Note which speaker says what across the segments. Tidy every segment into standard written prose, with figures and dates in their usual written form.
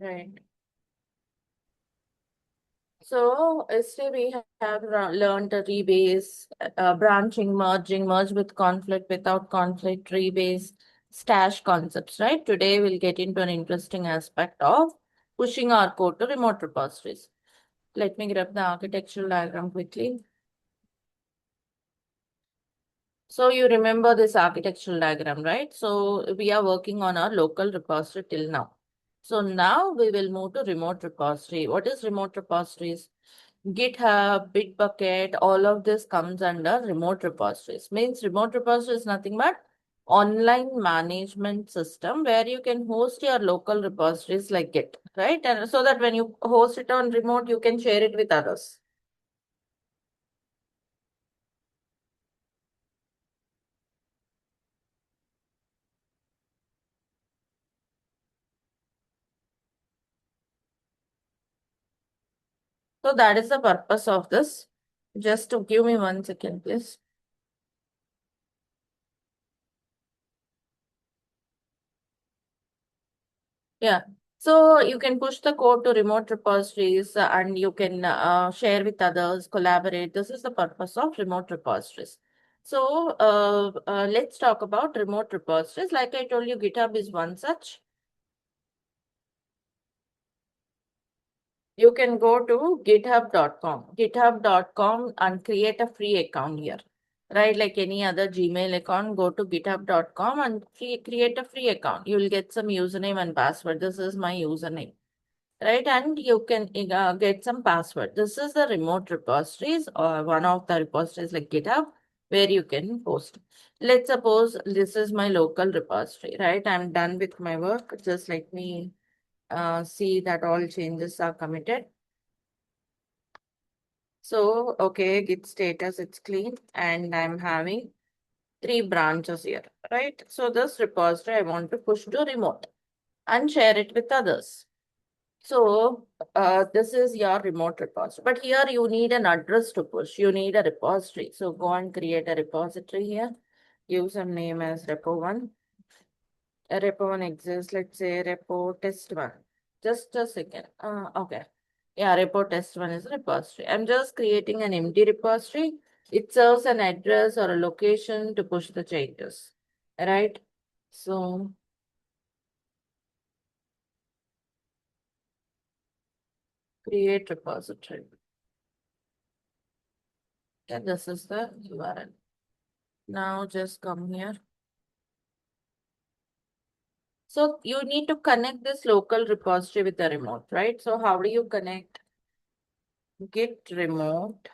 Speaker 1: Right. So yesterday we have learned a rebase, branching, merging, merge with conflict, without conflict, rebase, stash concepts, right? Today we'll get into an interesting aspect of pushing our code to remote repositories. Let me grab the architectural diagram quickly. So you remember this architectural diagram, right? So we are working on our local repository till now. So now we will move to remote repository. What is remote repositories? GitHub, Bitbucket, all of this comes under remote repositories. Means remote repository is nothing but online management system where you can host your local repositories like Git, right? And so that when you host it on remote, you can share it with others. So that is the purpose of this. Just to give me 1 second, please. Yeah. So you can push the code to remote repositories and you can share with others, collaborate. This is the purpose of remote repositories. So let's talk about remote repositories. Like I told you, GitHub is one such. You can go to github.com and create a free account here. Right, like any other Gmail account, go to github.com and create a free account. You will get some username and password. This is my username. Right, and you can get some password. This is the remote repositories or one of the repositories like GitHub where you can post. Let's suppose this is my local repository, right? I'm done with my work. Just let me see that all changes are committed. So, okay, Git status, it's clean, and I'm having 3 branches here, right? So this repository I want to push to remote and share it with others. So this is your remote repository. But here you need an address to push. You need a repository. So go and create a repository here. Username as repo1. A repo1 exists. Let's say repo test1. Just a second. Okay. Yeah, repo test1 is a repository. I'm just creating an empty repository. It serves an address or a location to push the changes. Right? So create repository. Yeah, this is the URL. Now just come here. So you need to connect this local repository with the remote, right? So how do you connect? Git remote,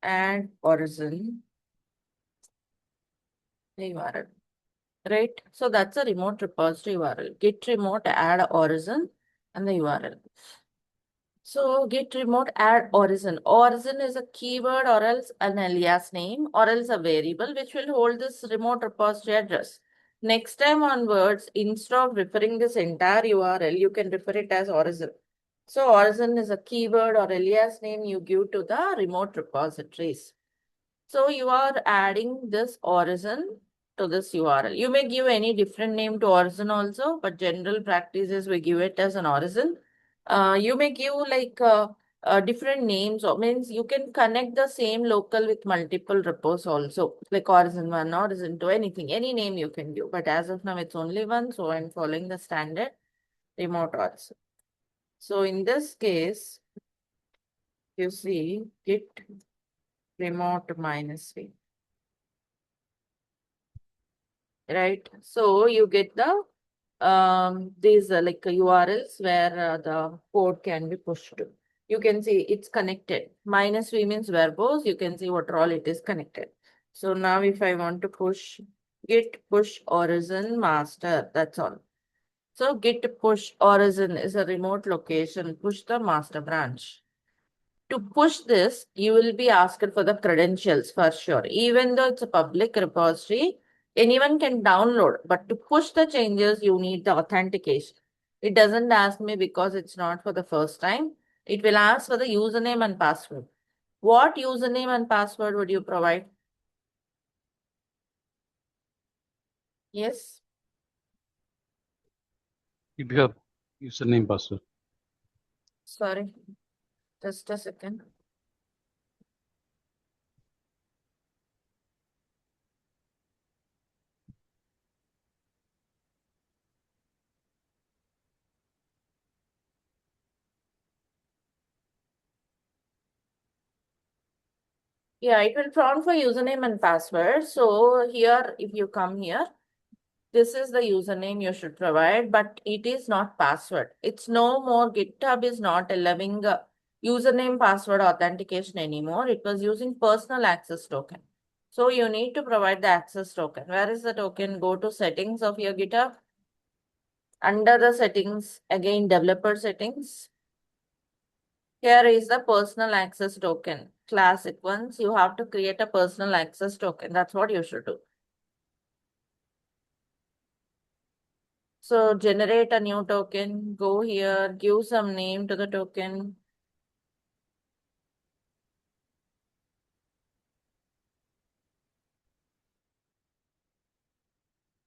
Speaker 1: add origin, the URL, right? So that's a remote repository URL. Git remote, add origin, and the URL. So git remote add origin. Origin is a keyword or else an alias name or else a variable which will hold this remote repository address. Next time onwards, instead of referring this entire URL, you can refer it as origin. So origin is a keyword or alias name you give to the remote repositories. So you are adding this origin to this URL. You may give any different name to origin also, but general practice is we give it as an origin. You may give like different names, or means you can connect the same local with multiple repos also, like origin 1, origin 2, anything, any name you can give. But as of now, it's only one, so I'm following the standard remote origin. So in this case, you see git remote -v, right? So you get the these like URLs where the code can be pushed to. You can see it's connected. -v means verbose. You can see what all it is connected. So now if I want to push git push origin master, that's all. So git push origin is a remote location. Push the master branch. To push this, you will be asked for the credentials for sure. Even though it's a public repository, anyone can download. But to push the changes, you need the authentication. It doesn't ask me because it's not for the first time. It will ask for the username and password. What username and password would you provide? Yes.
Speaker 2: GitHub. Username password.
Speaker 1: Sorry, just a second. Yeah, it will prompt for username and password. So here, if you come here, this is the username you should provide, but it is not password. It's no more, GitHub is not allowing username password authentication anymore. It was using personal access token. So you need to provide the access token. Where is the token? Go to settings of your GitHub. Under the settings, again, developer settings. Here is the personal access token. Classic ones, you have to create a personal access token. That's what you should do. So generate a new token, go here, give some name to the token.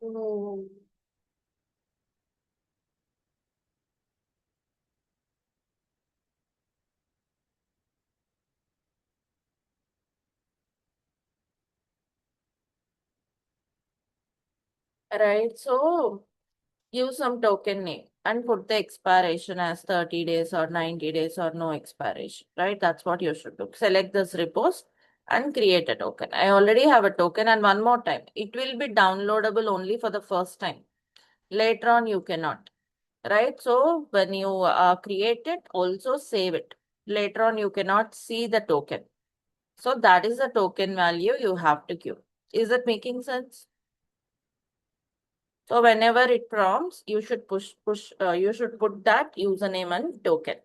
Speaker 1: Oh. Right, so give some token name and put the expiration as 30 days or 90 days or no expiration, right? That's what you should do. Select this repos and create a token. I already have a token, and one more time, it will be downloadable only for the first time. Later on, you cannot, right? So when you create it, also save it. Later on, you cannot see the token. So that is the token value you have to give. Is that making sense? So whenever it prompts, you should you should put that username and token.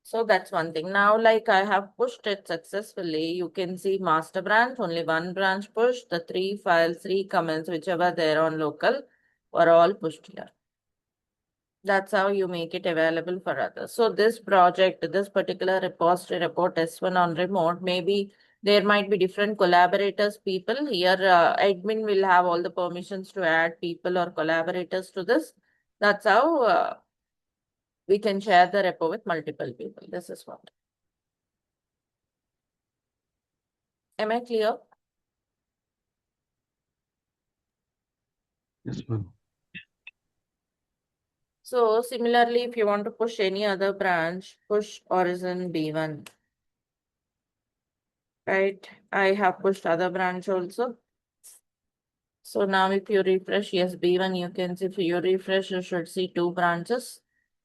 Speaker 1: So that's one thing. Now, like I have pushed it successfully, you can see master branch, only one branch pushed, the 3 files, 3 comments, whichever they're on local, were all pushed here. That's how you make it available for others. So this project, this particular repository report S1 on remote, maybe there might be different collaborators, people. Here, admin will have all the permissions to add people or collaborators to this. That's how we can share the repo with multiple people. This is what. Am I clear?
Speaker 2: Yes, ma'am.
Speaker 1: So similarly, if you want to push any other branch, push Horizon B1. Right? I have pushed other branch also. So now if you refresh, yes, B1, you can see, if you refresh, you should see 2 branches.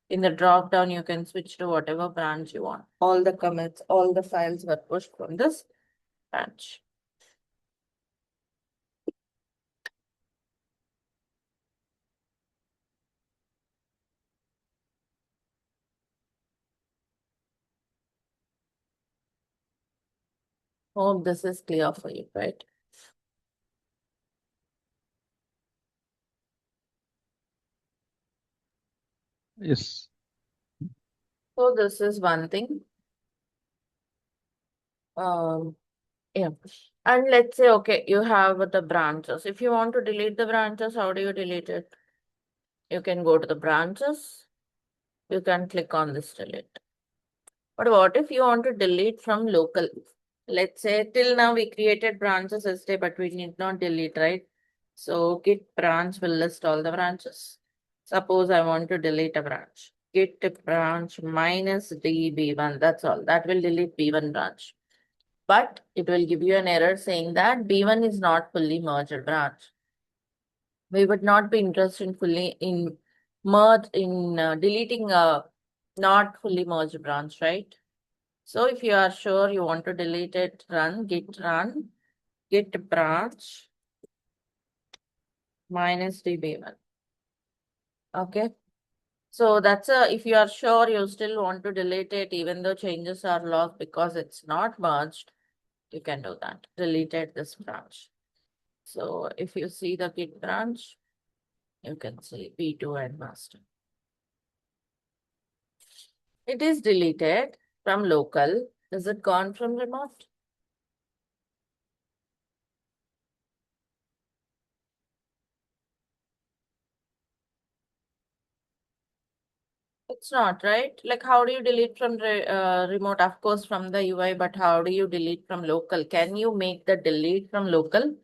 Speaker 1: In the drop down, you can switch to whatever branch you want. All the commits, all the files were pushed from this branch. Hope this is clear for you, right?
Speaker 2: Yes.
Speaker 1: So this is one thing. Um, yeah. And let's say, okay, you have the branches. If you want to delete the branches, how do you delete it? You can go to the branches. You can click on this delete. But what if you want to delete from local? Let's say till now we created branches yesterday, but we need not delete, right? So git branch will list all the branches. Suppose I want to delete a branch. Git branch minus db1. That's all. That will delete b1 branch. But it will give you an error saying that b1 is not fully merged branch. We would not be interested in fully in merge in deleting a not fully merged branch, right? So if you are sure you want to delete it, run git branch minus db1. Okay. So that's a, if you are sure you still want to delete it, even though changes are logged because it's not merged, you can do that. Deleted this branch. So if you see the git branch, you can see B2 and master. It is deleted from local. Is it gone from remote? It's not, right? Like, how do you delete from remote? Of course, from the UI, but how do you delete from local? Can you make the delete from local?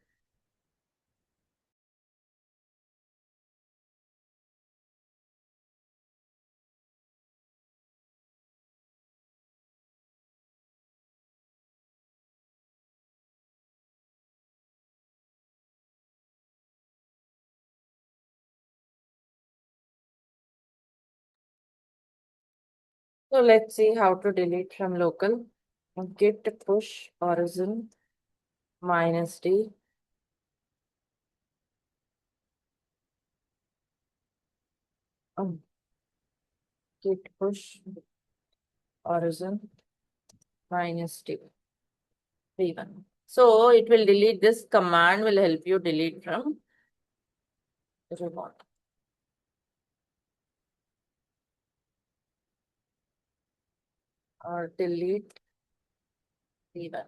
Speaker 1: So let's see how to delete from local. Git push origin -d. Git push origin -d. V1. So it will delete. This command will help you delete from remote. Or delete V1.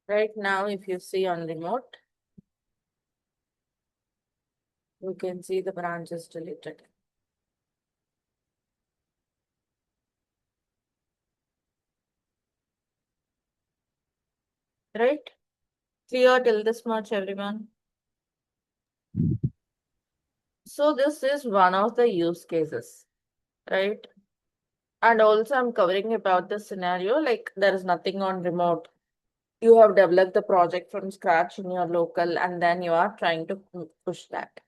Speaker 1: Right now, if you see on remote, you can see the branch is deleted. Right? Clear till this much, everyone. So this is one of the use cases, right? And also I'm covering about the scenario, like there is nothing on remote. You have developed the project from scratch in your local and then you are trying to push that,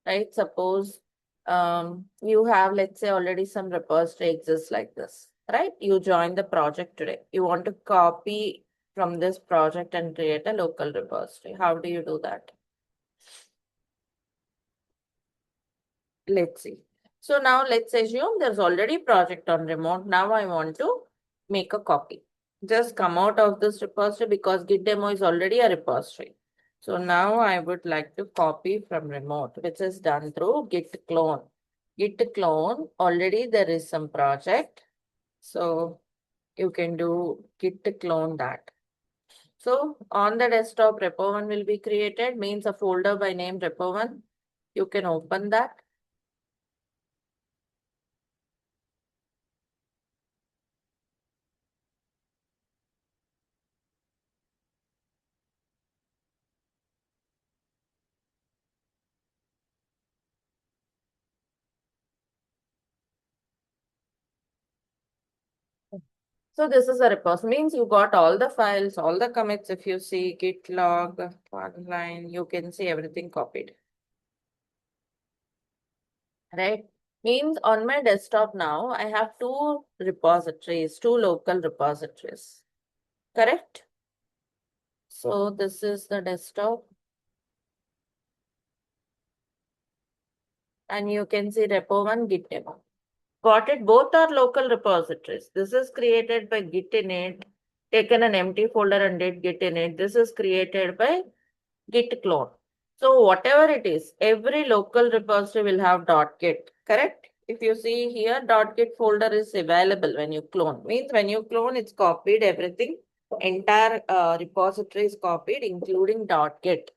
Speaker 1: right? Suppose you have, let's say, already some repository exists like this, right? You join the project today. You want to copy from this project and create a local repository. How do you do that? Let's see. So now let's assume there's already project on remote. Now I want to make a copy. Just come out of this repository because Git demo is already a repository. So now I would like to copy from remote, which is done through Git clone. Git clone, already there is some project. So you can do Git clone that. So on the desktop, repo1 will be created, means a folder by name repo1. You can open that. So this is a repos, means you got all the files, all the commits. If you see git log, one line, you can see everything copied, right? Means on my desktop now, I have two repositories, two local repositories, correct? So this is the desktop and you can see repo1, git demo. Got it? Both are local repositories. This is created by git init, taken an empty folder and did git init. This is created by Git clone. So whatever it is, every local repository will have .git, correct? If you see here, .git folder is available when you clone. Means when you clone, it's copied everything. Entire repository is copied, including .git.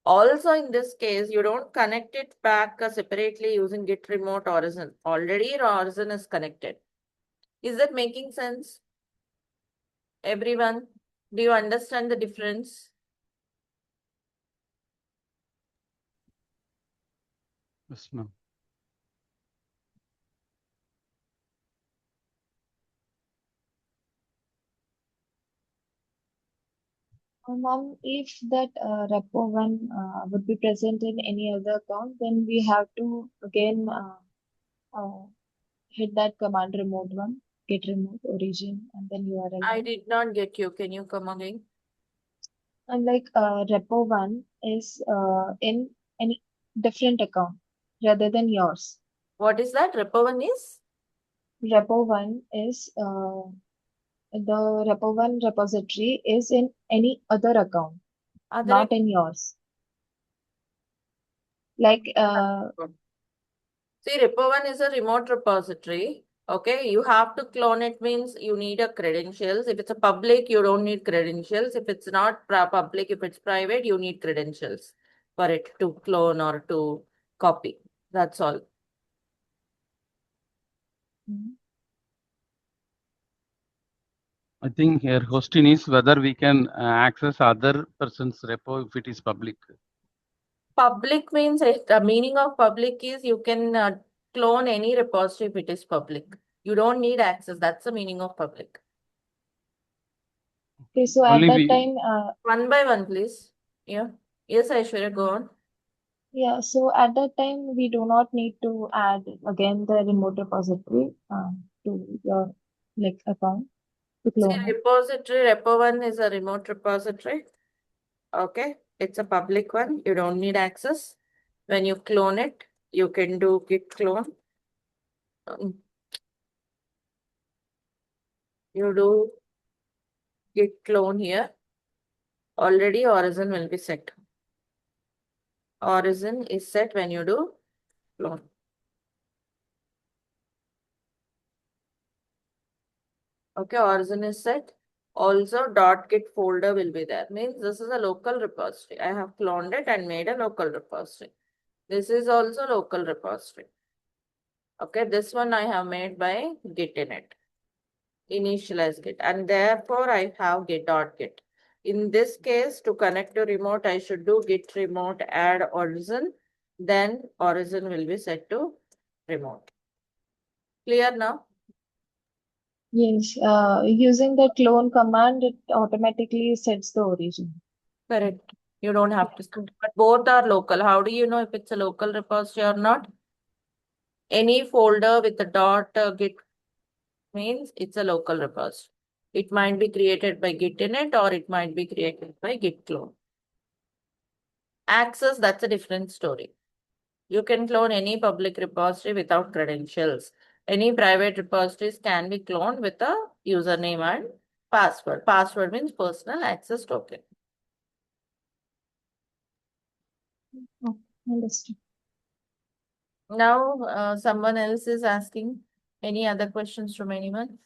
Speaker 1: Also, in this case, you don't connect it back separately using Git remote origin. Already origin is connected. Is that making sense? Everyone, do you understand the difference?
Speaker 2: Yes, ma'am.
Speaker 3: Ma'am, if that repo one would be present in any other account, then we have to again uh, hit that command remote one, get remote origin, and then URL
Speaker 1: I
Speaker 3: one.
Speaker 1: did not get you. Can you come again?
Speaker 3: And like repo one is in any different account rather than yours.
Speaker 1: What is that? Repo one is?
Speaker 3: Repo one is the repo one repository is in any other account,
Speaker 1: Other
Speaker 3: not in yours. Like
Speaker 1: account. See, repo one is a remote repository. Okay, you have to clone it means you need a credentials. If it's a public, you don't need credentials. If it's not public, if it's private, you need credentials for it to clone or to copy. That's all.
Speaker 3: Mhm.
Speaker 2: I think here question is whether we can access other person's repo if it is public.
Speaker 1: Public means the meaning of public is you can clone any repository if it is public. You don't need access. That's the meaning of public.
Speaker 3: Okay, so at
Speaker 2: Only
Speaker 3: that
Speaker 2: we,
Speaker 3: time,
Speaker 1: One by one, please. Yeah. Yes, Aishwarya, go on.
Speaker 3: yeah, so at that time, we do not need to add again the remote repository to your like account to
Speaker 1: See,
Speaker 3: clone it.
Speaker 1: repository, repo1 is a remote repository. Okay. It's a public one. You don't need access. When you clone it, you can do git clone. Um, You do git clone here. Already origin will be set. Origin is set when you do clone. Okay, origin is set. Also, .git folder will be there. Means this is a local repository. I have cloned it and made a local repository. This is also local repository. Okay, this one I have made by git init. Initialize git. And therefore, I have git.git. In this case, to connect to remote, I should do git remote add origin. Then origin will be set to remote. Clear now?
Speaker 3: Yes, using the clone command, it automatically sets the origin.
Speaker 1: Correct. You don't have to set. But both are local. How do you know if it's a local repository or not? Any folder with the .git means it's a local repository. It might be created by git init or it might be created by git clone. Access, that's a different story. You can clone any public repository without credentials. Any private repositories can be cloned with a username and password. Password means personal access token.
Speaker 3: Oh, understood.
Speaker 1: Now, someone else is asking any other questions from anyone?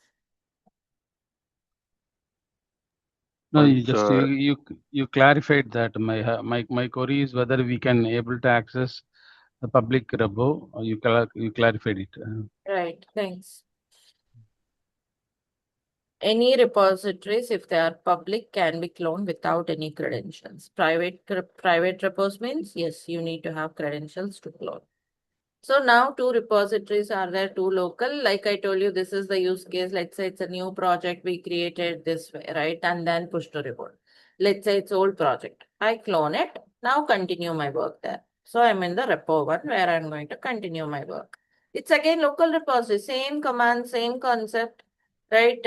Speaker 2: no, you
Speaker 4: Once,
Speaker 2: just you clarified that my query is whether we can able to access the public repo. You clarified it.
Speaker 1: Right, thanks. Any repositories, if they are public, can be cloned without any credentials. Private repos means, yes, you need to have credentials to clone. So now two repositories are there, two local. Like I told you, this is the use case. Let's say it's a new project we created this way, right? And then push to report. Let's say it's old project. I clone it. Now continue my work there. So I'm in the repo one where I'm going to continue my work. It's again local repository, same command, same concept, right?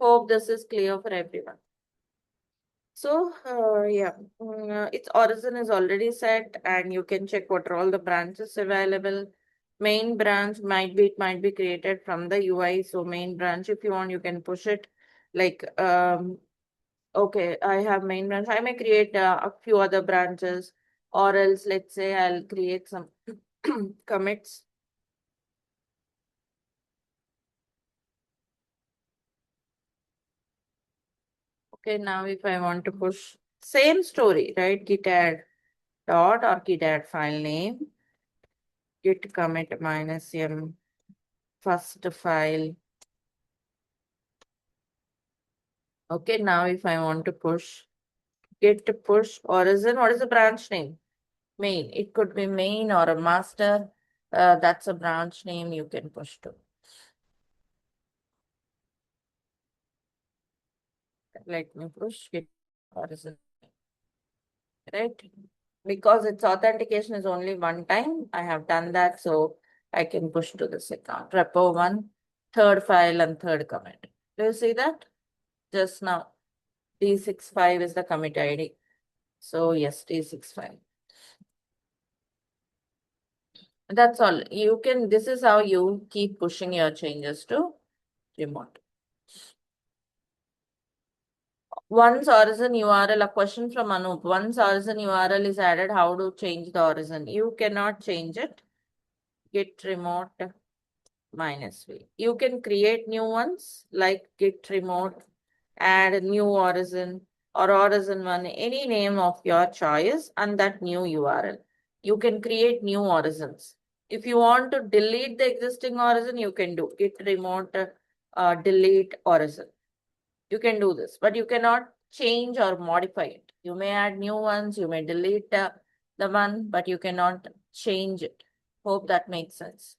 Speaker 1: Hope this is clear for everyone. So, yeah, its origin is already set and you can check what are all the branches available. Main branch it might be created from the UI. So main branch, if you want, you can push it like, okay, I have main branch. I may create a few other branches or else let's say I'll create some commits. Okay, now if I want to push, same story, right? Git add dot or git add file name, git commit -m first file. Okay, now if I want to push, git push origin, what is the branch name? Main. It could be main or a master. That's a branch name you can push to. Let me push git origin, right? Because its authentication is only one time. I have done that, so I can push to this account. Repo1, third file and third commit. Do you see that? Just now. D65 is the commit ID. So yes, D65. That's all. You can, this is how you keep pushing your changes to remote. Once origin URL, a question from Anup. Once origin URL is added, how to change the origin? You cannot change it. Git remote -v. You can create new ones like git remote, add a new origin or origin one, any name of your choice and that new URL. You can create new origins. If you want to delete the existing origin, you can do git remote delete origin. You can do this, but you cannot change or modify it. You may add new ones, you may delete the one, but you cannot change it. Hope that makes sense.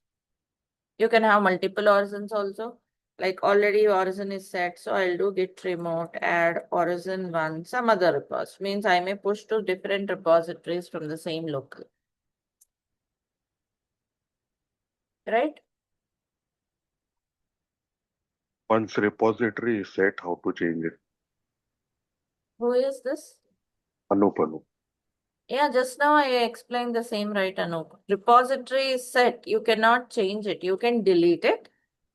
Speaker 1: You can have multiple origins also. Like already origin is set, so I'll do git remote, add origin one, some other repository. Means I may push to different repositories from the same local. Right?
Speaker 4: Once repository is set, how to change it?
Speaker 1: Who is this?
Speaker 4: Anup.
Speaker 1: Yeah, just now I explained the same, right, Anup? Repository is set. You cannot change it. You can delete it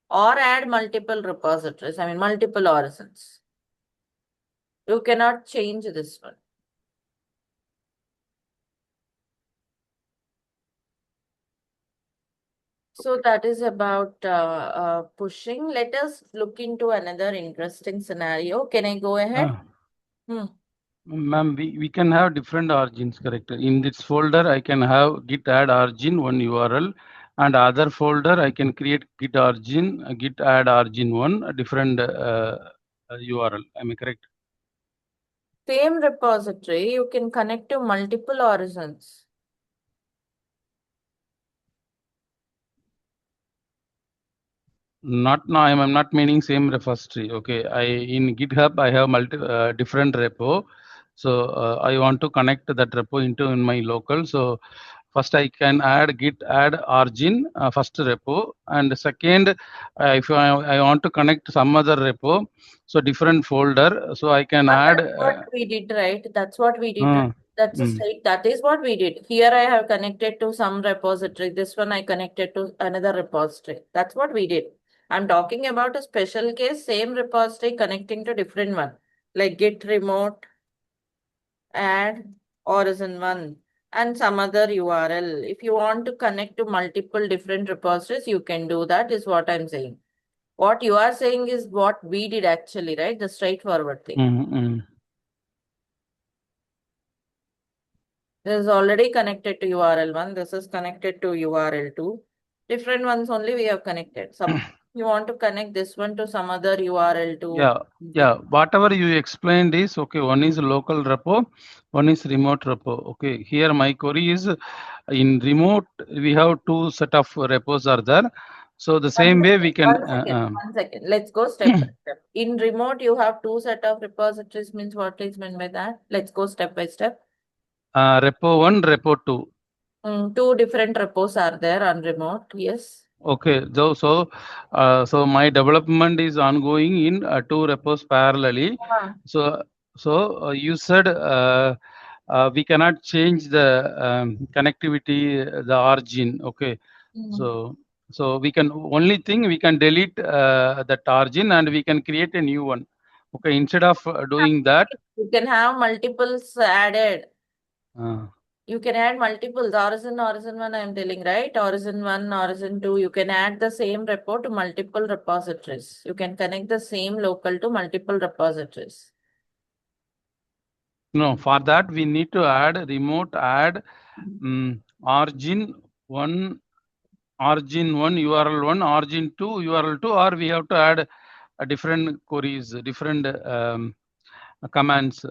Speaker 1: or add multiple repositories. I mean, multiple origins. You cannot change this one. So that is about pushing. Let us look into another interesting scenario. Can I go ahead?
Speaker 2: Ma'am, we can have different origins, correct? In this folder, I can have git add origin one URL, and other folder I can create git origin, git add origin one, a different URL. Am I correct?
Speaker 1: Same repository, you can connect to multiple origins.
Speaker 2: Not now. I'm not meaning same repository. Okay, in GitHub I have different repo. So I want to connect that repo in my local. So first I can add git add origin first repo, and second if I want to connect some other repo, so different folder. So I can add.
Speaker 1: That's what we did, right? That's what we did. Right? That's a state. That is what we did. Here I have connected to some repository. This one I connected to another repository. That's what we did. I'm talking about a special case, same repository connecting to different one, like git remote, add origin one, and some other URL. If you want to connect to multiple different repositories, you can do that, is what I'm saying. What you are saying is what we did actually, right? The straightforward thing. This is already connected to URL 1. This is connected to URL 2. Different ones only we have connected. Suppose you want to connect this one to some other URL 2.
Speaker 2: Yeah. Whatever you explained is okay. One is local repo, one is remote repo. Okay. Here my query is in remote we have two set of repos are there. So the same way we can.
Speaker 1: One second. Let's go step by step. In remote, you have two set of repositories. Means what is meant by that? Let's go step by step.
Speaker 2: Repo 1, repo 2.
Speaker 1: Two different repos are there on remote. Yes.
Speaker 2: Okay. So my development is ongoing in two repos parallelly. So you said we cannot change the connectivity, the origin. Okay. So we can only thing we can delete that origin and we can create a new one. Okay. Instead of doing that,
Speaker 1: you can have multiples added. You can add multiples. Origin 1, I'm telling, right? Origin 1, origin 2. You can add the same repo to multiple repositories. You can connect the same local to multiple repositories.
Speaker 2: No, for that we need to add remote add origin 1 URL 1, origin 2 URL 2, or we have to add a different queries, different commands.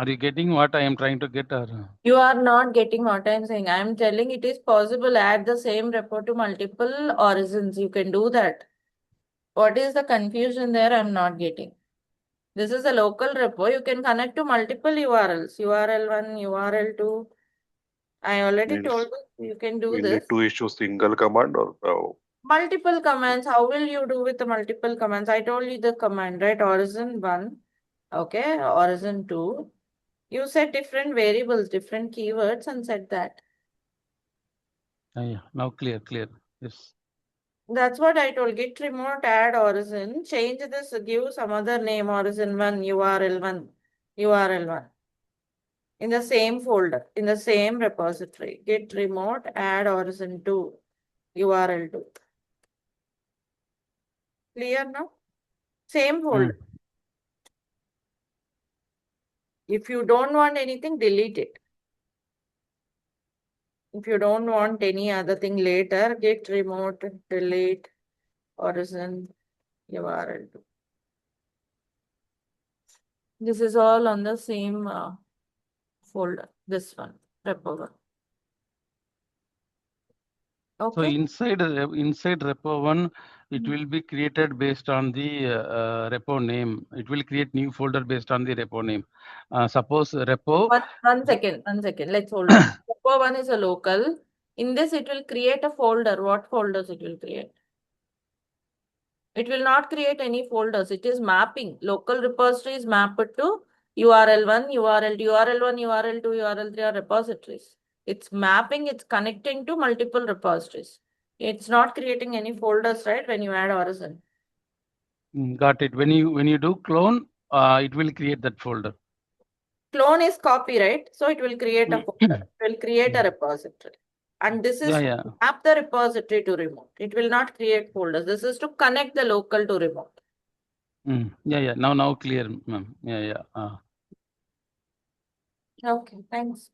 Speaker 2: Are you getting what I am trying to get? Or
Speaker 1: you are not getting what I'm saying. I'm telling it is possible add the same repo to multiple origins. You can do that. What is the confusion there? I'm not getting. This is a local repo. You can connect to multiple URLs. URL 1, URL 2. I already told you can do
Speaker 4: we
Speaker 1: this.
Speaker 4: Need to issue single command or
Speaker 1: multiple commands. How will you do with the multiple commands? I told you the command, right? Origin 1. Okay. Origin 2. You set different variables, different keywords and set that.
Speaker 2: yeah, now clear. Yes.
Speaker 1: That's what I told. Git remote add origin. Change this, give some other name, origin 1, URL 1, URL 1. in the same folder, in the same repository. Git remote add origin to URL to. Clear now? Same folder. If you don't want anything, delete it. If you don't want any other thing later, git remote delete origin URL to. This is all on the same folder. This one, repo one.
Speaker 2: So
Speaker 1: Okay.
Speaker 2: inside repo one, it will be created based on the repo name. It will create new folder based on the repo name. Suppose repo.
Speaker 1: One second. Let's hold on. Repo one is a local. In this, it will create a folder. What folders it will create? It will not create any folders. It is mapping. Local repository is mapped to URL1, URL2, URL1, URL2, URL3 are repositories. It's mapping, it's connecting to multiple repositories. It's not creating any folders, right, when you add origin.
Speaker 2: Got it. When you do clone, it will create that folder.
Speaker 1: Clone is copy, right? So it will create a folder. It will create a repository. And this is to map the repository to remote. It will not create folders. This is to connect the local to remote.
Speaker 2: Yeah. Now clear, ma'am. Yeah.
Speaker 1: Okay, thanks.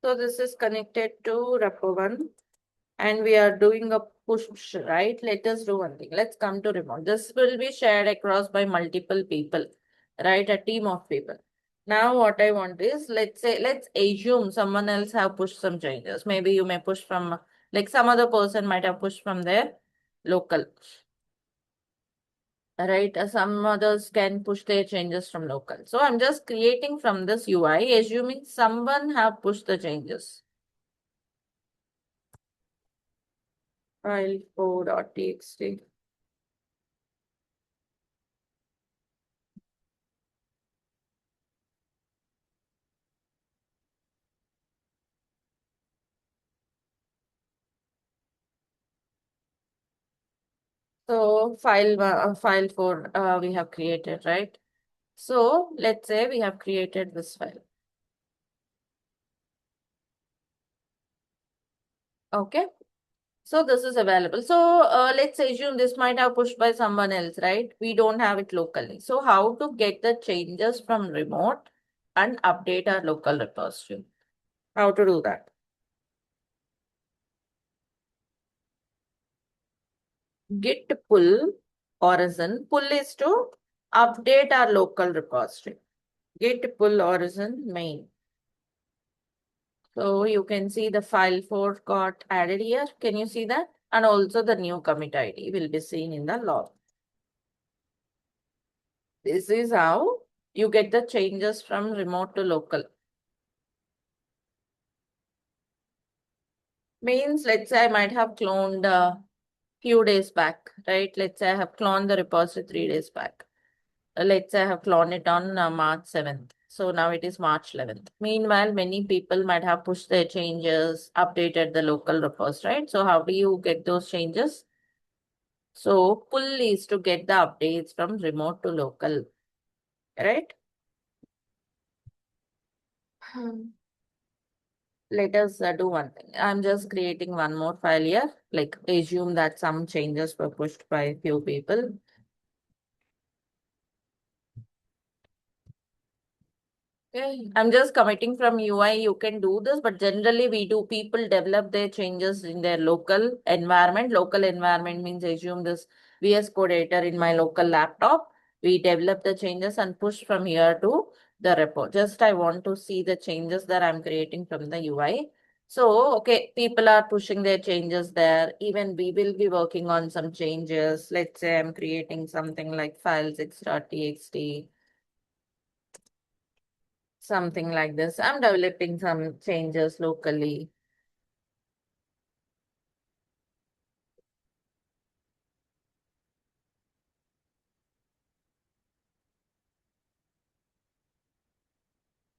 Speaker 1: So this is connected to repo1 and we are doing a push, right? Let us do one thing. Let's come to remote. This will be shared across by multiple people, right? A team of people. Now what I want is, let's assume someone else have pushed some changes. Maybe you may push from, like some other person might have pushed from their local. Right, some others can push their changes from local. So I'm just creating from this UI, assuming someone have pushed the changes. File 4.txt. So file 4 we have created, right? So let's say we have created this file. Okay. So this is available. So let's assume this might have pushed by someone else, right? We don't have it locally. So how to get the changes from remote and update our local repository? How to do that? Git pull origin. Pull is to update our local repository. Git pull origin main. So you can see the file 4 got added here. Can you see that? And also the new commit ID will be seen in the log. This is how you get the changes from remote to local. Means, let's say I might have cloned a few days back, right? Let's say I have cloned the repository 3 days back. Let's say I have cloned it on March 7th. So now it is March 11th. Meanwhile, many people might have pushed their changes, updated the local repos, right? So how do you get those changes? So pull is to get the updates from remote to local, right? Let us do one thing. I'm just creating one more file here. Like assume that some changes were pushed by a few people. Okay. I'm just committing from UI. You can do this, but generally people develop their changes in their local environment. Local environment means assume this VS Code editor in my local laptop. We develop the changes and push from here to the repo. Just I want to see the changes that I'm creating from the UI. So, okay, people are pushing their changes there. Even we will be working on some changes. Let's say I'm creating something like file6.txt. Something like this. I'm developing some changes locally.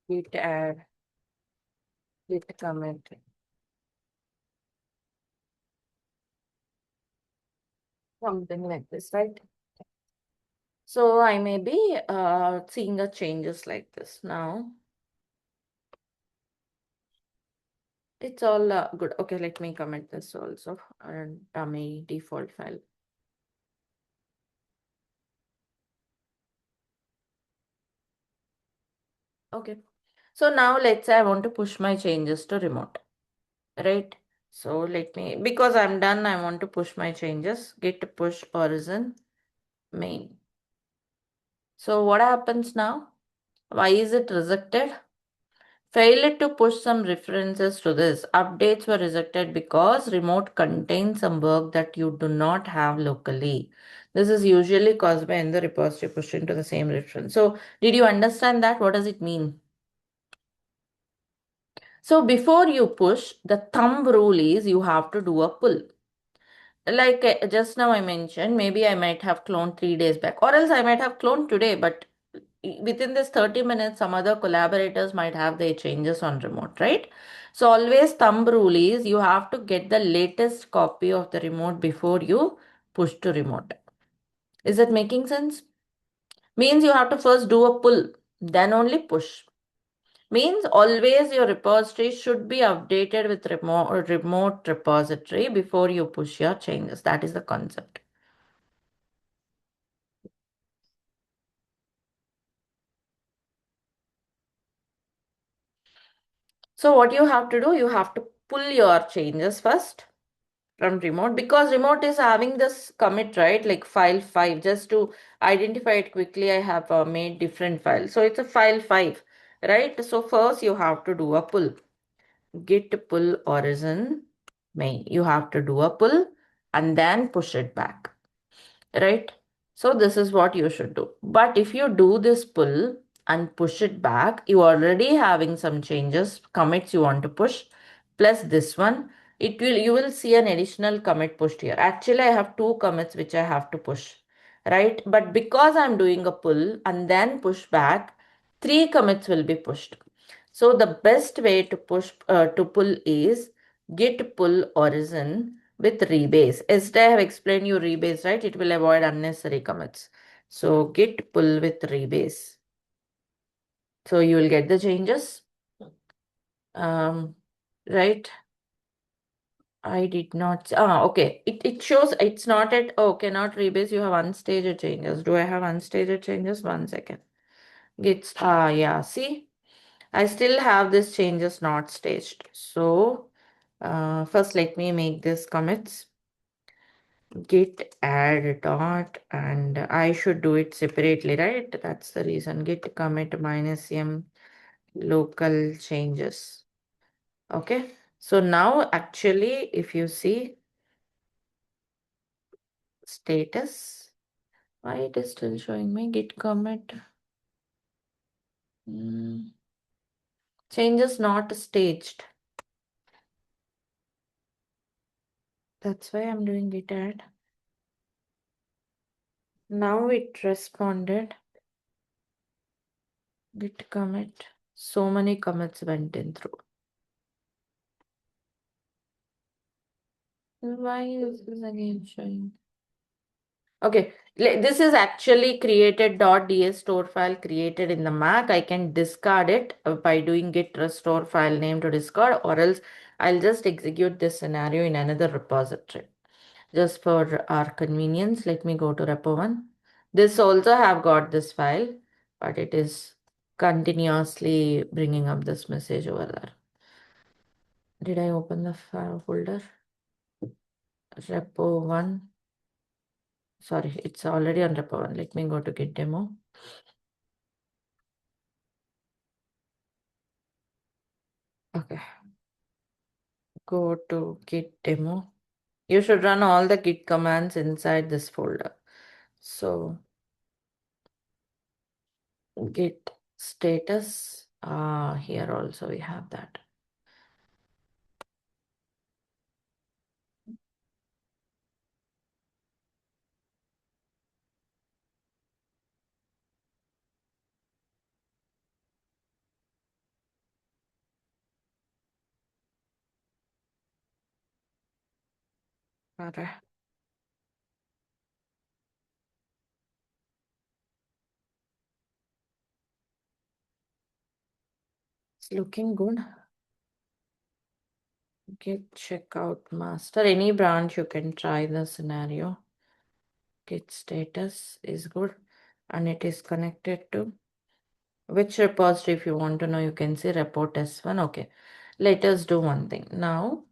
Speaker 1: Git add, git commit. Something like this, right? So I may be seeing the changes like this now. It's all good. Okay, let me comment this also. Dummy default file. Okay. So now let's say I want to push my changes to remote, right? So let me, because I'm done, I want to push my changes. Git push origin main. So what happens now? Why is it rejected? Failed to push some references to this. Updates were rejected because remote contains some work that you do not have locally. This is usually caused by when the repository pushed into the same reference. So did you understand that? What does it mean? So before you push, the thumb rule is you have to do a pull. Like just now I mentioned, maybe I might have cloned 3 days back, or else I might have cloned today, but within this 30 minutes, some other collaborators might have their changes on remote, right? So always thumb rule is you have to get the latest copy of the remote before you push to remote. Is that making sense? Means you have to first do a pull, then only push. Means always your repository should be updated with remote repository before you push your changes. That is the concept. So what you have to do, you have to pull your changes first from remote, because remote is having this commit, right? Like file 5, just to identify it quickly, I have made different files. So it's a file 5, right? So first you have to do a pull. Git pull origin main. You have to do a pull and then push it back, right? So this is what you should do. But if you do this pull and push it back, you already having some changes, commits you want to push, plus this one, you will see an additional commit pushed here. Actually, I have 2 commits which I have to push, right? But because I'm doing a pull and then push back, 3 commits will be pushed. So the best way to pull is git pull origin with rebase. Yesterday I have explained you rebase, right? It will avoid unnecessary commits. So git pull with rebase. So you will get the changes. Right? I did not. Okay. It shows it's not at, oh, cannot rebase. You have unstaged changes. Do I have unstaged changes? 1 second. Gits, yeah, see? I still have this changes not staged. So first let me make this commits. Git add dot, and I should do it separately, right? That's the reason. Git commit -m local changes. Okay. So now actually, if you see status, why it is still showing me git commit changes not staged. That's why I'm doing git add. Now it responded. Git commit. So many commits went in through. Why is this again showing? Okay, this is actually created .ds store file created in the Mac. I can discard it by doing git restore file name to discard, or else I'll just execute this scenario in another repository. Just for our convenience, let me go to repo 1. This also have got this file, but it is continuously bringing up this message over there. Did I open the file folder? Repo 1. Sorry, it's already on repo 1. Let me go to git demo. Okay. Go to git demo. You should run all the git commands inside this folder. So git status. Here also we have that. Okay. It's looking good. Git checkout master. Any branch you can try the scenario. Git status is good and it is connected to which repository. If you want to know, you can see repo test1. Okay, let us do one thing. Now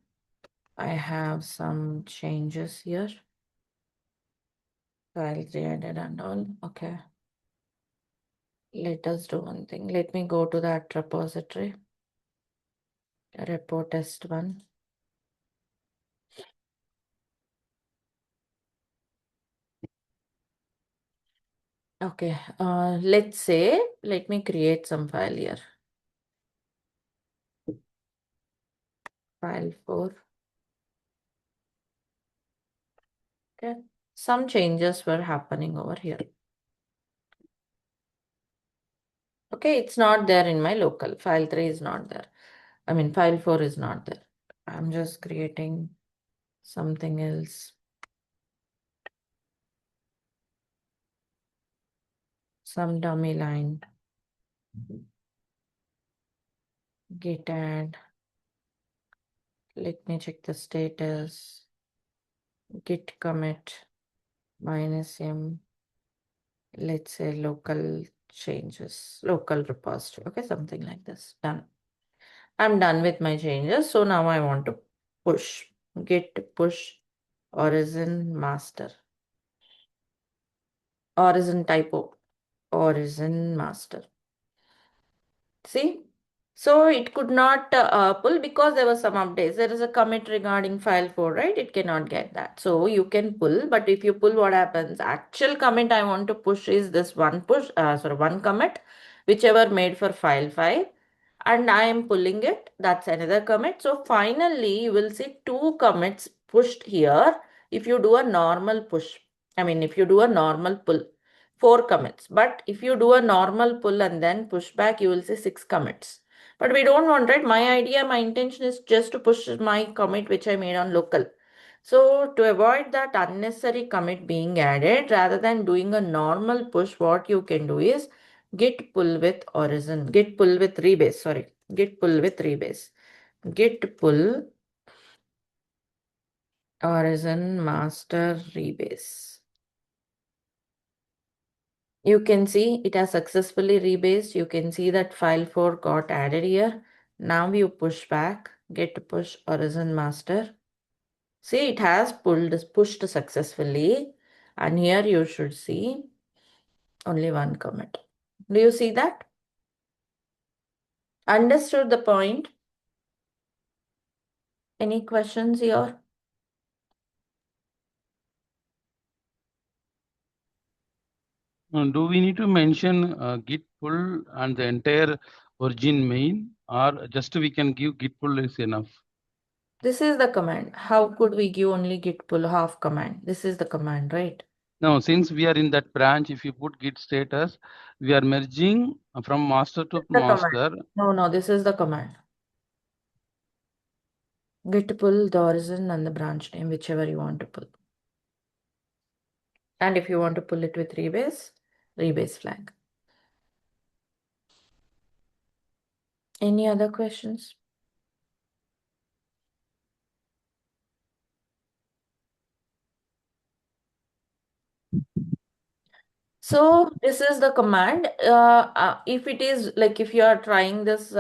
Speaker 1: I have some changes here. File created and all. Okay, let us do one thing. Let me go to that repository. Repo test1. Okay, let's say, let me create some file here. File 4. Okay, some changes were happening over here. Okay, it's not there in my local. File 3 is not there. I mean, file 4 is not there. I'm just creating something else. Some dummy line. Git add. Let me check the status. Git commit -m. Let's say local changes, local repository. Okay, something like this. Done. I'm done with my changes. So now I want to push. Git push origin master. Origin typo. Origin master. See? So it could not pull because there was some updates. There is a commit regarding file 4, right? It cannot get that. So you can pull, but if you pull, what happens? Actual commit I want to push is this one one commit, whichever made for file 5. And I am pulling it. That's another commit. So finally, you will see 2 commits pushed here. If you do a normal push, if you do a normal pull, 4 commits. But if you do a normal pull and then push back, you will see 6 commits. But we don't want, right? My intention is just to push my commit which I made on local. So to avoid that unnecessary commit being added, rather than doing a normal push, what you can do is git pull with origin, git pull with rebase, sorry, git pull with rebase, git pull origin master rebase. You can see it has successfully rebased. You can see that file 4 got added here. Now you push back, git push origin master. See, it has pushed successfully. And here you should see only 1 commit. Do you see that? Understood the point? Any questions here?
Speaker 2: Do we need to mention git pull and the entire origin main, or just we can give git pull is enough?
Speaker 1: This is the command. How could we give only git pull half command? This is the command, right?
Speaker 2: Now, since we are in that branch, if you put git status, we are merging from master to
Speaker 1: The command.
Speaker 2: master.
Speaker 1: No, this is the command. Git pull the origin and the branch name, whichever you want to pull. And if you want to pull it with rebase flag. Any other questions? So this is the command. If it is like if you are trying this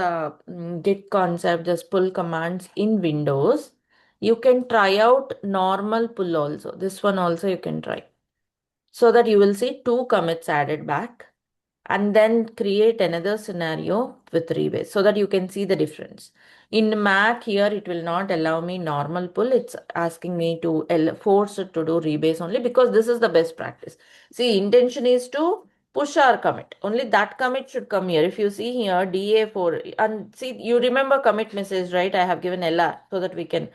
Speaker 1: git concept, just pull commands in Windows, you can try out normal pull also. This one also you can try. So that you will see 2 commits added back. And then create another scenario with rebase so that you can see the difference. In Mac here, it will not allow me normal pull. It's asking me to force it to do rebase only because this is the best practice. See, intention is to push our commit. Only that commit should come here. If you see here, DA4, and see, you remember commit message, right? I have given LR so that we can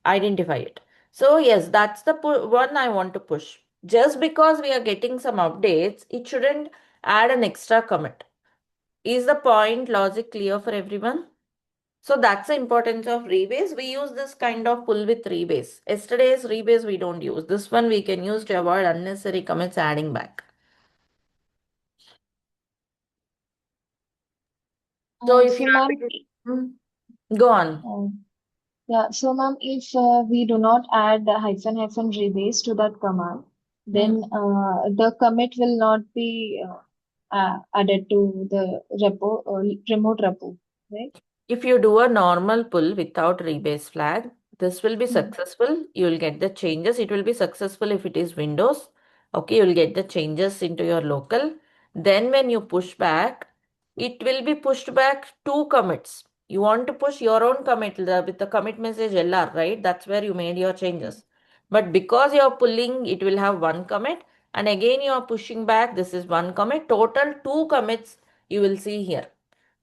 Speaker 1: identify it. So yes, that's the one I want to push. Just because we are getting some updates, it shouldn't add an extra commit. Is the point logic clear for everyone? So that's the importance of rebase. We use this kind of pull with rebase. Yesterday's rebase we don't use. This one we can use to avoid unnecessary commits adding back. So if you
Speaker 3: So,
Speaker 1: have
Speaker 3: ma'am,
Speaker 1: it, go on.
Speaker 3: yeah, so ma'am, if we do not add the hyphen hyphen rebase to that command, then the commit will not be added to the repo remote repo, right?
Speaker 1: If you do a normal pull without rebase flag, this will be
Speaker 3: Hmm.
Speaker 1: successful. You will get the changes. It will be successful if it is Windows. Okay, you will get the changes into your local. Then when you push back, it will be pushed back two commits. You want to push your own commit with the commit message LR, right? That's where you made your changes. But because you are pulling, it will have one commit. And again, you are pushing back. This is one commit. Total two commits you will see here.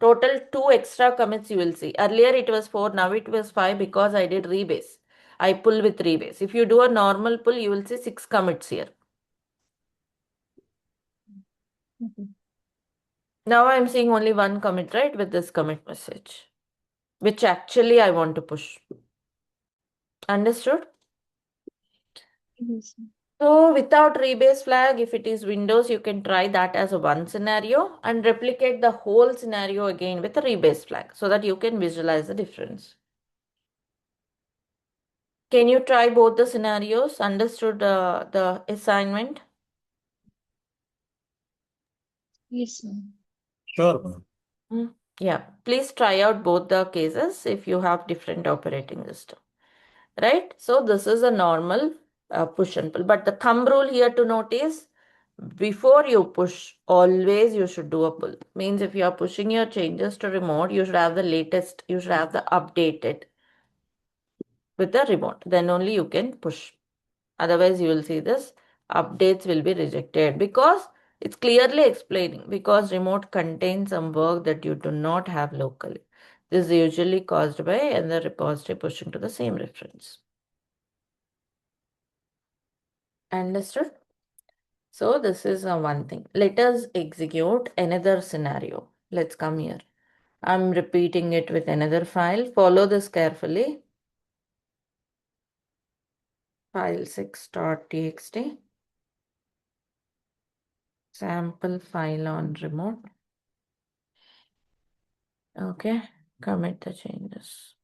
Speaker 1: Total two extra commits you will see. Earlier it was 4, now it was 5 because I did rebase. I pull with rebase. If you do a normal pull, you will see 6 commits here.
Speaker 3: Okay.
Speaker 1: Now I'm seeing only one commit, right, with this commit message, which actually I want to push. Understood?
Speaker 3: Yes.
Speaker 1: So without rebase flag, if it is Windows, you can try that as a one scenario and replicate the whole scenario again with a rebase flag so that you can visualize the difference. Can you try both the scenarios? Understood the assignment?
Speaker 3: Yes, ma'am.
Speaker 5: Sure, ma'am.
Speaker 1: Yeah, please try out both the cases if you have different operating system, right? So this is a normal push and pull. But the thumb rule here to note is before you push, always you should do a pull. Means if you are pushing your changes to remote, you should have the latest, you should have the updated with the remote. Then only you can push. Otherwise, you will see this updates will be rejected because it's clearly explaining because remote contains some work that you do not have locally. This is usually caused by another repository pushing to the same reference. Understood? So this is one thing. Let us execute another scenario. Let's come here. I'm repeating it with another file. Follow this carefully. File 6.txt. Sample file on remote. Okay, commit the changes.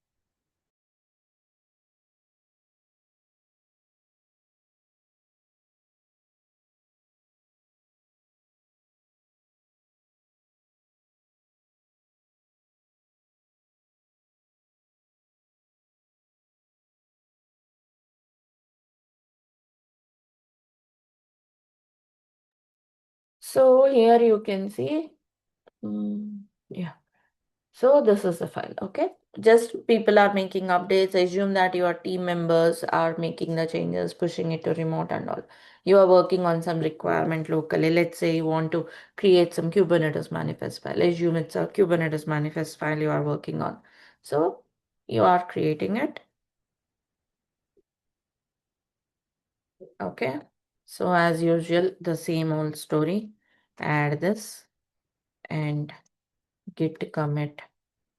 Speaker 1: So here you can see, yeah. So this is the file, okay? Just people are making updates. Assume that your team members are making the changes, pushing it to remote and all. You are working on some requirement locally. Let's say you want to create some Kubernetes manifest file. Assume it's a Kubernetes manifest file you are working on. So you are creating it. Okay. So as usual, the same old story. Add this and git commit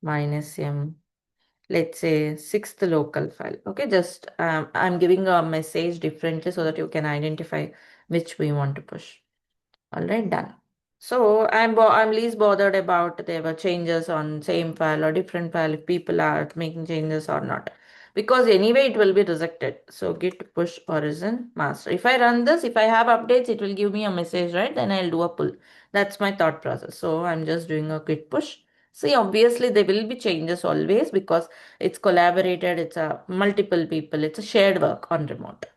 Speaker 1: -m, let's say 6th local file. Okay, just I'm giving a message differently so that you can identify which we want to push. All right, done. So I'm least bothered about there were changes on same file or different file if people are making changes or not. Because anyway it will be rejected. So git push origin master. If I run this, if I have updates, it will give me a message, right? Then I'll do a pull. That's my thought process. So I'm just doing a git push. See, obviously there will be changes always because it's collaborated, it's a multiple people, it's a shared work on remote.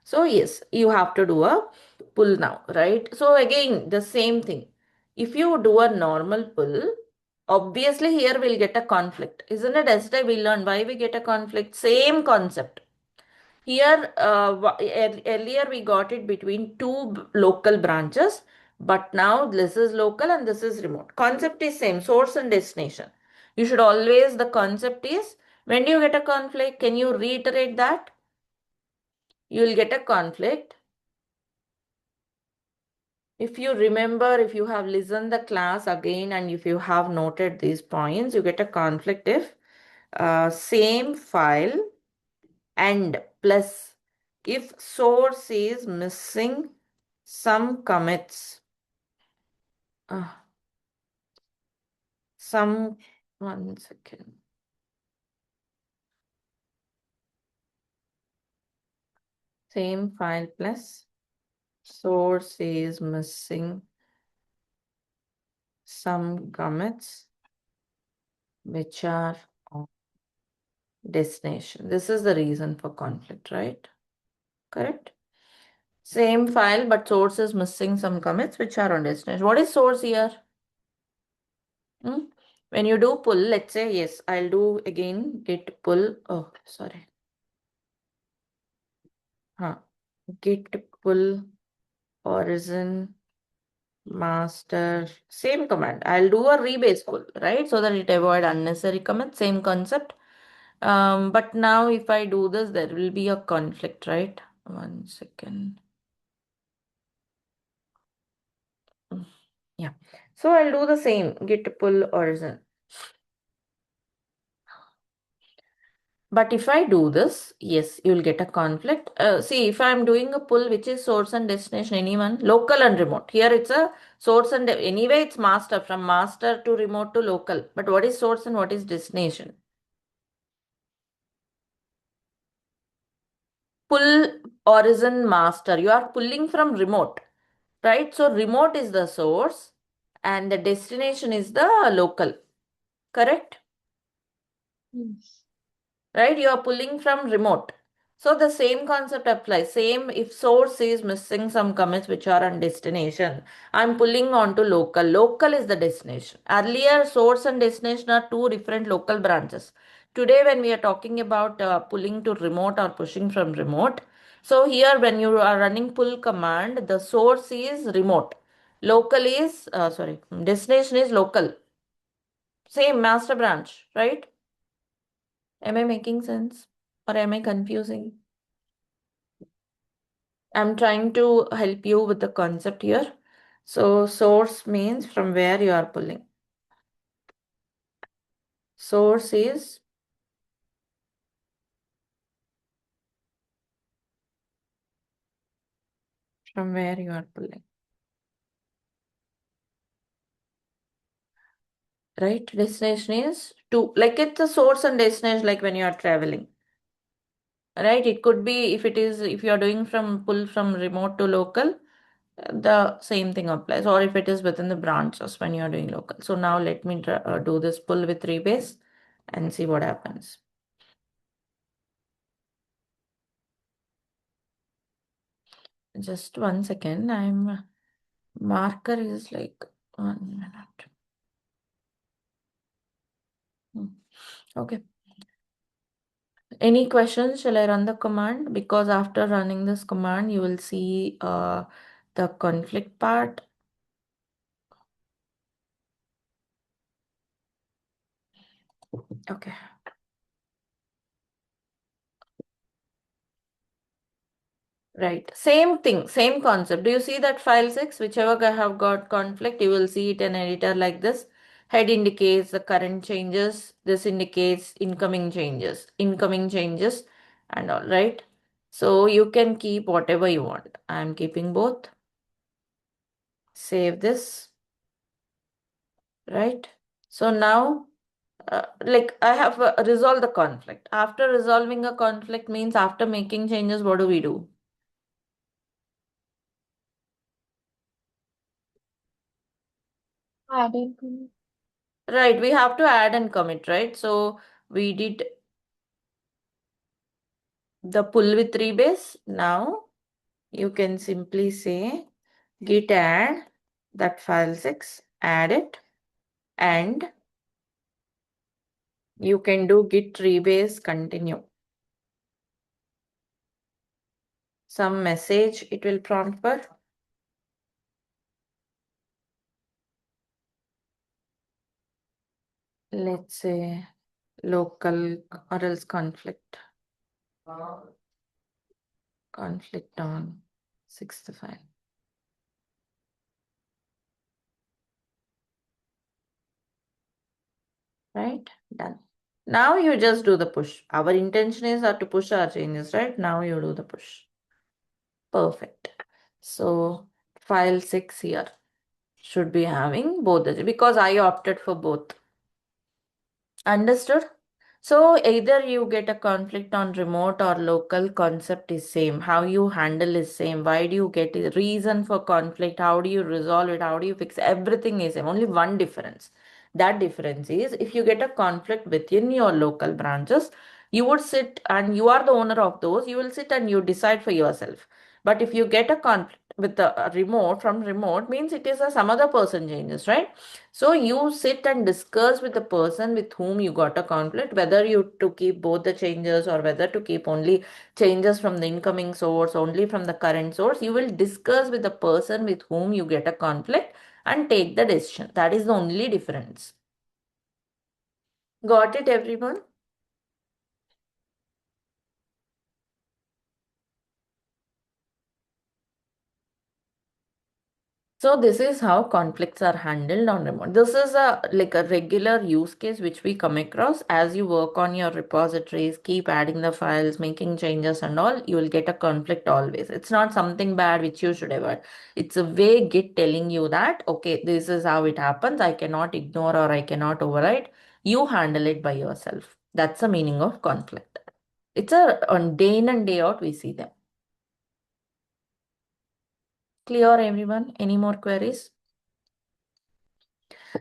Speaker 1: So yes, you have to do a pull now, right? So again, the same thing. If you do a normal pull, obviously here we'll get a conflict. Isn't it? Yesterday we learned why we get a conflict. Same concept. Here, earlier we got it between two local branches, but now this is local and this is remote. Concept is same, source and destination. You should always, the concept is, when do you get a conflict? Can you reiterate that? You will get a conflict. If you remember, if you have listened the class again and if you have noted these points, you get a conflict if same file and plus if source is missing some commits. one second. Same file plus source is missing some commits which are on destination. This is the reason for conflict, right? Correct? Same file, but source is missing some commits which are on destination. What is source here? When you do pull, let's say, yes, I'll do again git pull. Oh, sorry. Git pull origin master, same command. I'll do a rebase pull, right? So that it avoid unnecessary commits, same concept. But now if I do this, there will be a conflict, right? One second. Yeah. So I'll do the same git pull origin. But if I do this, yes, you'll get a conflict. See, if I'm doing a pull, which is source and destination, anyone, local and remote. Here it's a source and anyway, it's master, from master to remote to local. But what is source and what is destination? Pull origin master. You are pulling from remote, right? So remote is the source and the destination is the local. Correct?
Speaker 3: Yes.
Speaker 1: Right? You are pulling from remote. So the same concept applies. Same if source is missing some commits which are on destination, I'm pulling onto local. Local is the destination. Earlier, source and destination are two different local branches. Today, when we are talking about pulling to remote or pushing from remote, so here when you are running pull command, the source is remote. Local is, destination is local. Same master branch, right? Am I making sense or am I confusing? I'm trying to help you with the concept here. So source means from where you are pulling. Source is from where you are pulling. Right? Destination is to, like it's a source and destination, like when you are traveling. Right? It could be if you are doing from pull from remote to local, the same thing applies. Or if it is within the branches when you are doing local. So now let me do this pull with rebase and see what happens. Just 1 second. Marker is like 1 minute. Okay. Any questions? Shall I run the command? Because after running this command, you will see the conflict part. Okay. Right. Same thing, same concept. Do you see that file 6? Whichever I have got conflict, you will see it in editor like this. Head indicates the current changes. This indicates incoming changes, and all, right? So you can keep whatever you want. I'm keeping both. Save this. Right? So now, like I have resolved the conflict. After resolving a conflict means after making changes, what do we do?
Speaker 3: Add and commit.
Speaker 1: Right, we have to add and commit, right? So we did the pull with rebase. Now you can simply say git add that file 6, add it, and you can do git rebase continue. Some message it will prompt for. Let's say local or else conflict on 6th file. Right? Done. Now you just do the push. Our intention is to push our changes, right? Now you do the push. Perfect. So file 6 here should be having both because I opted for both. Understood? So either you get a conflict on remote or local, concept is same. How you handle is same. Why do you get a reason for conflict? How do you resolve it? How do you fix everything is same. Only one difference. That difference is if you get a conflict within your local branches, you would sit and you are the owner of those. You will sit and you decide for yourself. But if you get a conflict with a remote from remote means it is a some other person changes, right? So you sit and discuss with the person with whom you got a conflict, whether you to keep both the changes or whether to keep only changes from the incoming source, only from the current source. You will discuss with the person with whom you get a conflict and take the decision. That is the only difference. Got it, everyone? So this is how conflicts are handled on remote. This is a like a regular use case which we come across as you work on your repositories, keep adding the files, making changes and all, you will get a conflict always. It's not something bad which you should avoid. It's a way Git telling you that, okay, this is how it happens. I cannot ignore or I cannot override. You handle it by yourself. That's the meaning of conflict. It's a on day in and day out we see them. Clear, everyone? Any more queries?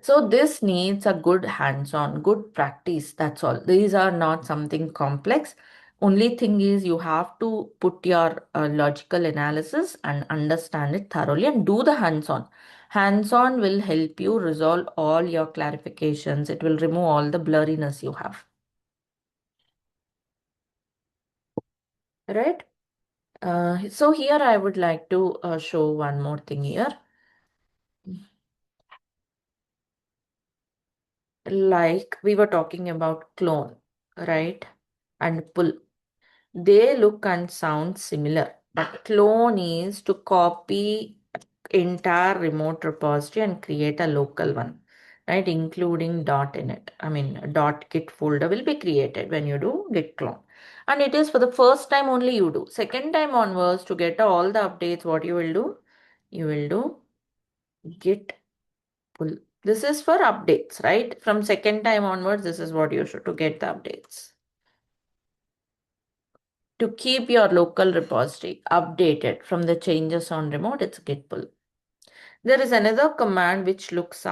Speaker 1: So this needs a good hands-on, good practice. That's all. These are not something complex. Only thing is you have to put your logical analysis and understand it thoroughly and do the hands-on. Hands-on will help you resolve all your clarifications. It will remove all the blurriness you have. Right? So here I would like to show one more thing here. Like we were talking about clone, right? And pull. They look and sound similar, but clone is to copy entire remote repository and create a local one, right? Including dot in it. I mean, dot git folder will be created when you do git clone. And it is for the first time only you do. Second time onwards to get all the updates, what you will do? You will do git pull. This is for updates, right? From second time onwards, this is what you should to get the updates. To keep your local repository updated from the changes on remote, it's git pull. There is another command which looks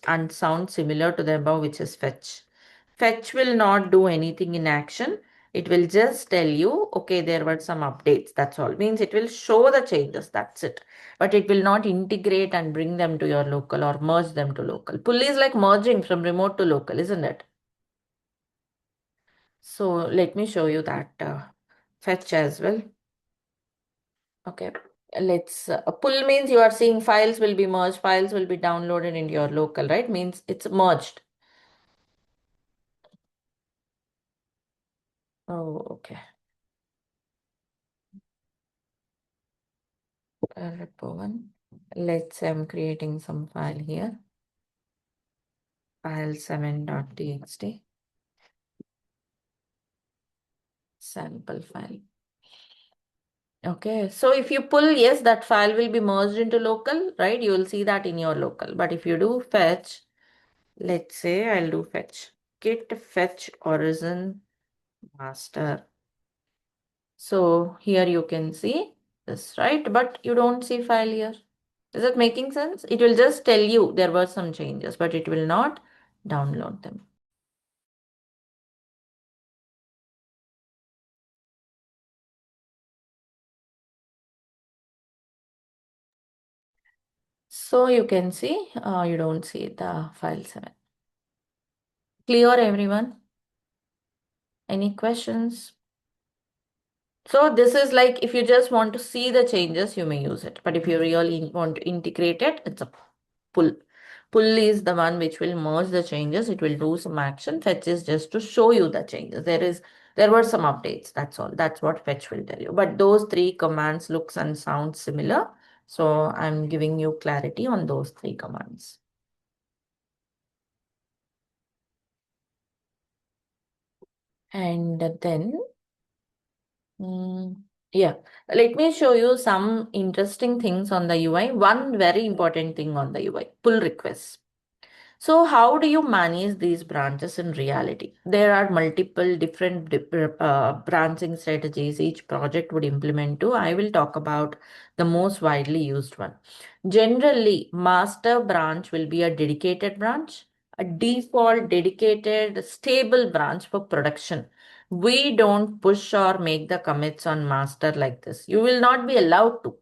Speaker 1: and sounds similar to the above, which is fetch. Fetch will not do anything in action. It will just tell you, okay, there were some updates. That's all. Means it will show the changes. That's it. But it will not integrate and bring them to your local or merge them to local. Pull is like merging from remote to local, isn't it? So let me show you that fetch as well. Okay, let's pull means you are seeing files will be merged, files will be downloaded into your local, right? Means it's merged. Oh, okay. Repo one. Let's say I'm creating some file here. File7.txt. Sample file. Okay, so if you pull, yes, that file will be merged into local, right? You will see that in your local. But if you do fetch, let's say I'll do fetch. Git fetch origin master. So here you can see this, right? But you don't see file here. Is it making sense? It will just tell you there were some changes, but it will not download them. So you can see, you don't see the file 7. Clear, everyone? Any questions? So this is like if you just want to see the changes, you may use it. But if you really want to integrate it, it's a pull. Pull is the one which will merge the changes. It will do some action. Fetch is just to show you the changes. There were some updates. That's all. That's what fetch will tell you. But those three commands looks and sound similar. So I'm giving you clarity on those three commands. And then yeah, let me show you some interesting things on the UI. One very important thing on the UI, pull requests. So how do you manage these branches in reality? There are multiple different branching strategies each project would implement to. I will talk about the most widely used one. Generally, master branch will be a dedicated branch, a default dedicated stable branch for production. We don't push or make the commits on master like this. You will not be allowed to.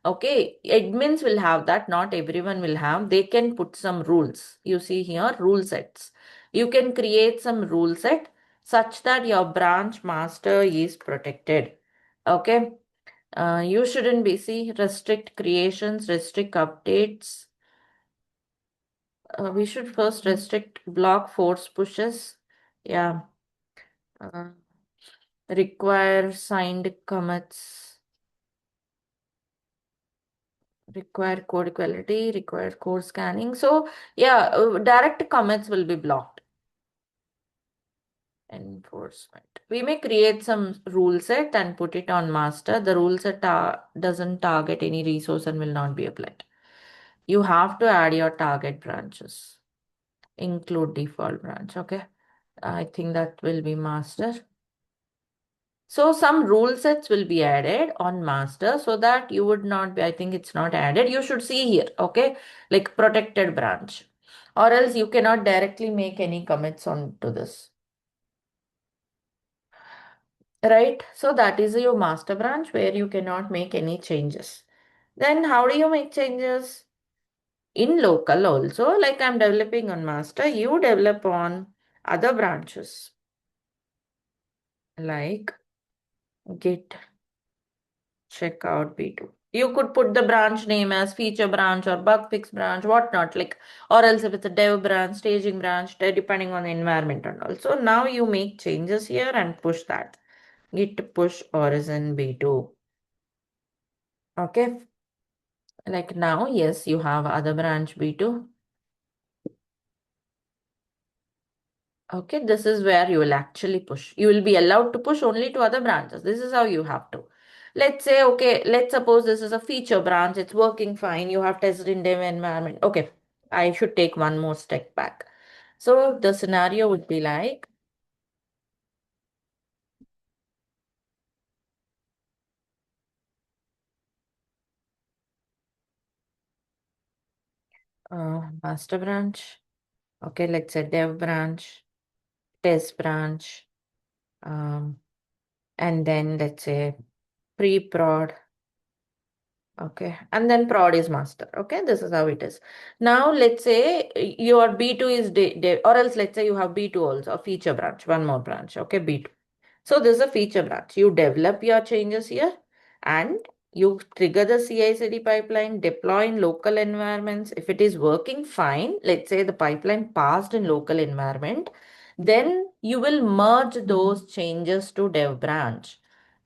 Speaker 1: Okay, admins will have that, not everyone will have. They can put some rules. You see here, rule sets. You can create some rule set such that your branch master is protected. Okay, you shouldn't be, see, restrict creations, restrict updates. We should first restrict block force pushes. Yeah. Uh, require signed commits. Require code equality, require code scanning. So yeah, direct commits will be blocked. Enforcement. We may create some rule set and put it on master. The rule set doesn't target any resource and will not be applied. You have to add your target branches. Include default branch. Okay. I think that will be master. So some rule sets will be added on master so that you would not be, I think it's not added. You should see here, okay, like protected branch, or else you cannot directly make any commits onto this. Right? So that is your master branch where you cannot make any changes. Then how do you make changes? In local also, like I'm developing on master, you develop on other branches like git checkout B2. You could put the branch name as feature branch or bug fix branch, whatnot, like, or else if it's a dev branch, staging branch, depending on the environment and all. So now you make changes here and push that. Git push origin B2. Okay. Like now, yes, you have other branch B2. Okay, this is where you will actually push. You will be allowed to push only to other branches. This is how you have to. Let's say, okay, let's suppose this is a feature branch. It's working fine. You have tested in dev environment. Okay, I should take one more step back. So the scenario would be like, master branch. Okay, let's say dev branch, test branch, and then let's say pre-prod. Okay, and then prod is master. Okay, this is how it is. Now, let's say your B2 is or else let's say you have B2 also, a feature branch, one more branch. Okay, B2. So this is a feature branch. You develop your changes here and you trigger the CI/CD pipeline, deploy in local environments. If it is working fine, let's say the pipeline passed in local environment, then you will merge those changes to dev branch.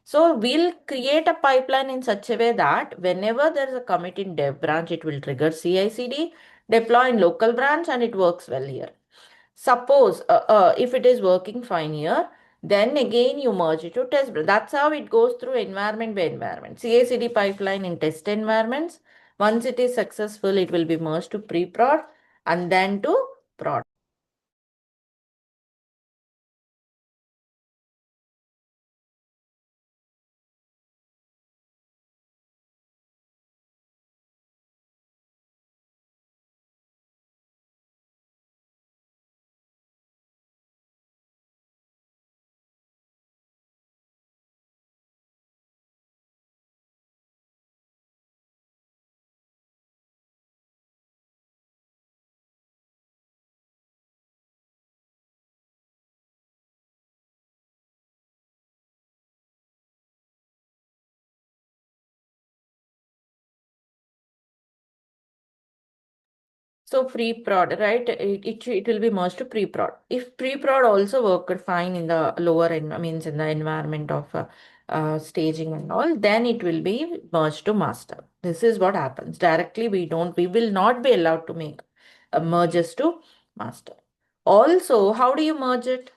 Speaker 1: So we'll create a pipeline in such a way that whenever there is a commit in dev branch, it will trigger CI/CD, deploy in local branch, and it works well here. Suppose if it is working fine here, then again you merge it to test branch. That's how it goes through environment by environment. CI/CD pipeline in test environments. Once it is successful, it will be merged to pre-prod and then to prod. So pre-prod, right? It will be merged to pre-prod. If pre-prod also worked fine in the lower end, means in the environment of staging and all, then it will be merged to master. This is what happens. Directly, we will not be allowed to make merges to master. Also, how do you merge it?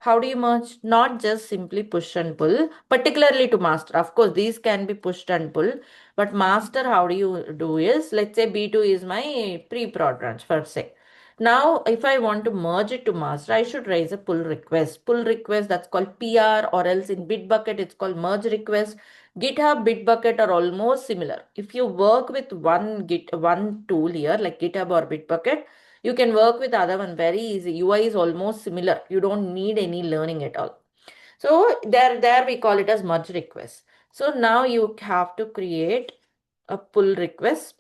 Speaker 1: How do you merge? Not just simply push and pull, particularly to master. Of course, these can be pushed and pull, but master, how do you do is, let's say B2 is my pre-prod branch, for say. Now, if I want to merge it to master, I should raise a pull request. Pull request, that's called PR, or else in Bitbucket, it's called merge request. GitHub, Bitbucket are almost similar. If you work with one tool here, like GitHub or Bitbucket, you can work with other one very easy. UI is almost similar. You don't need any learning at all. So there we call it as merge request. So now you have to create a pull request,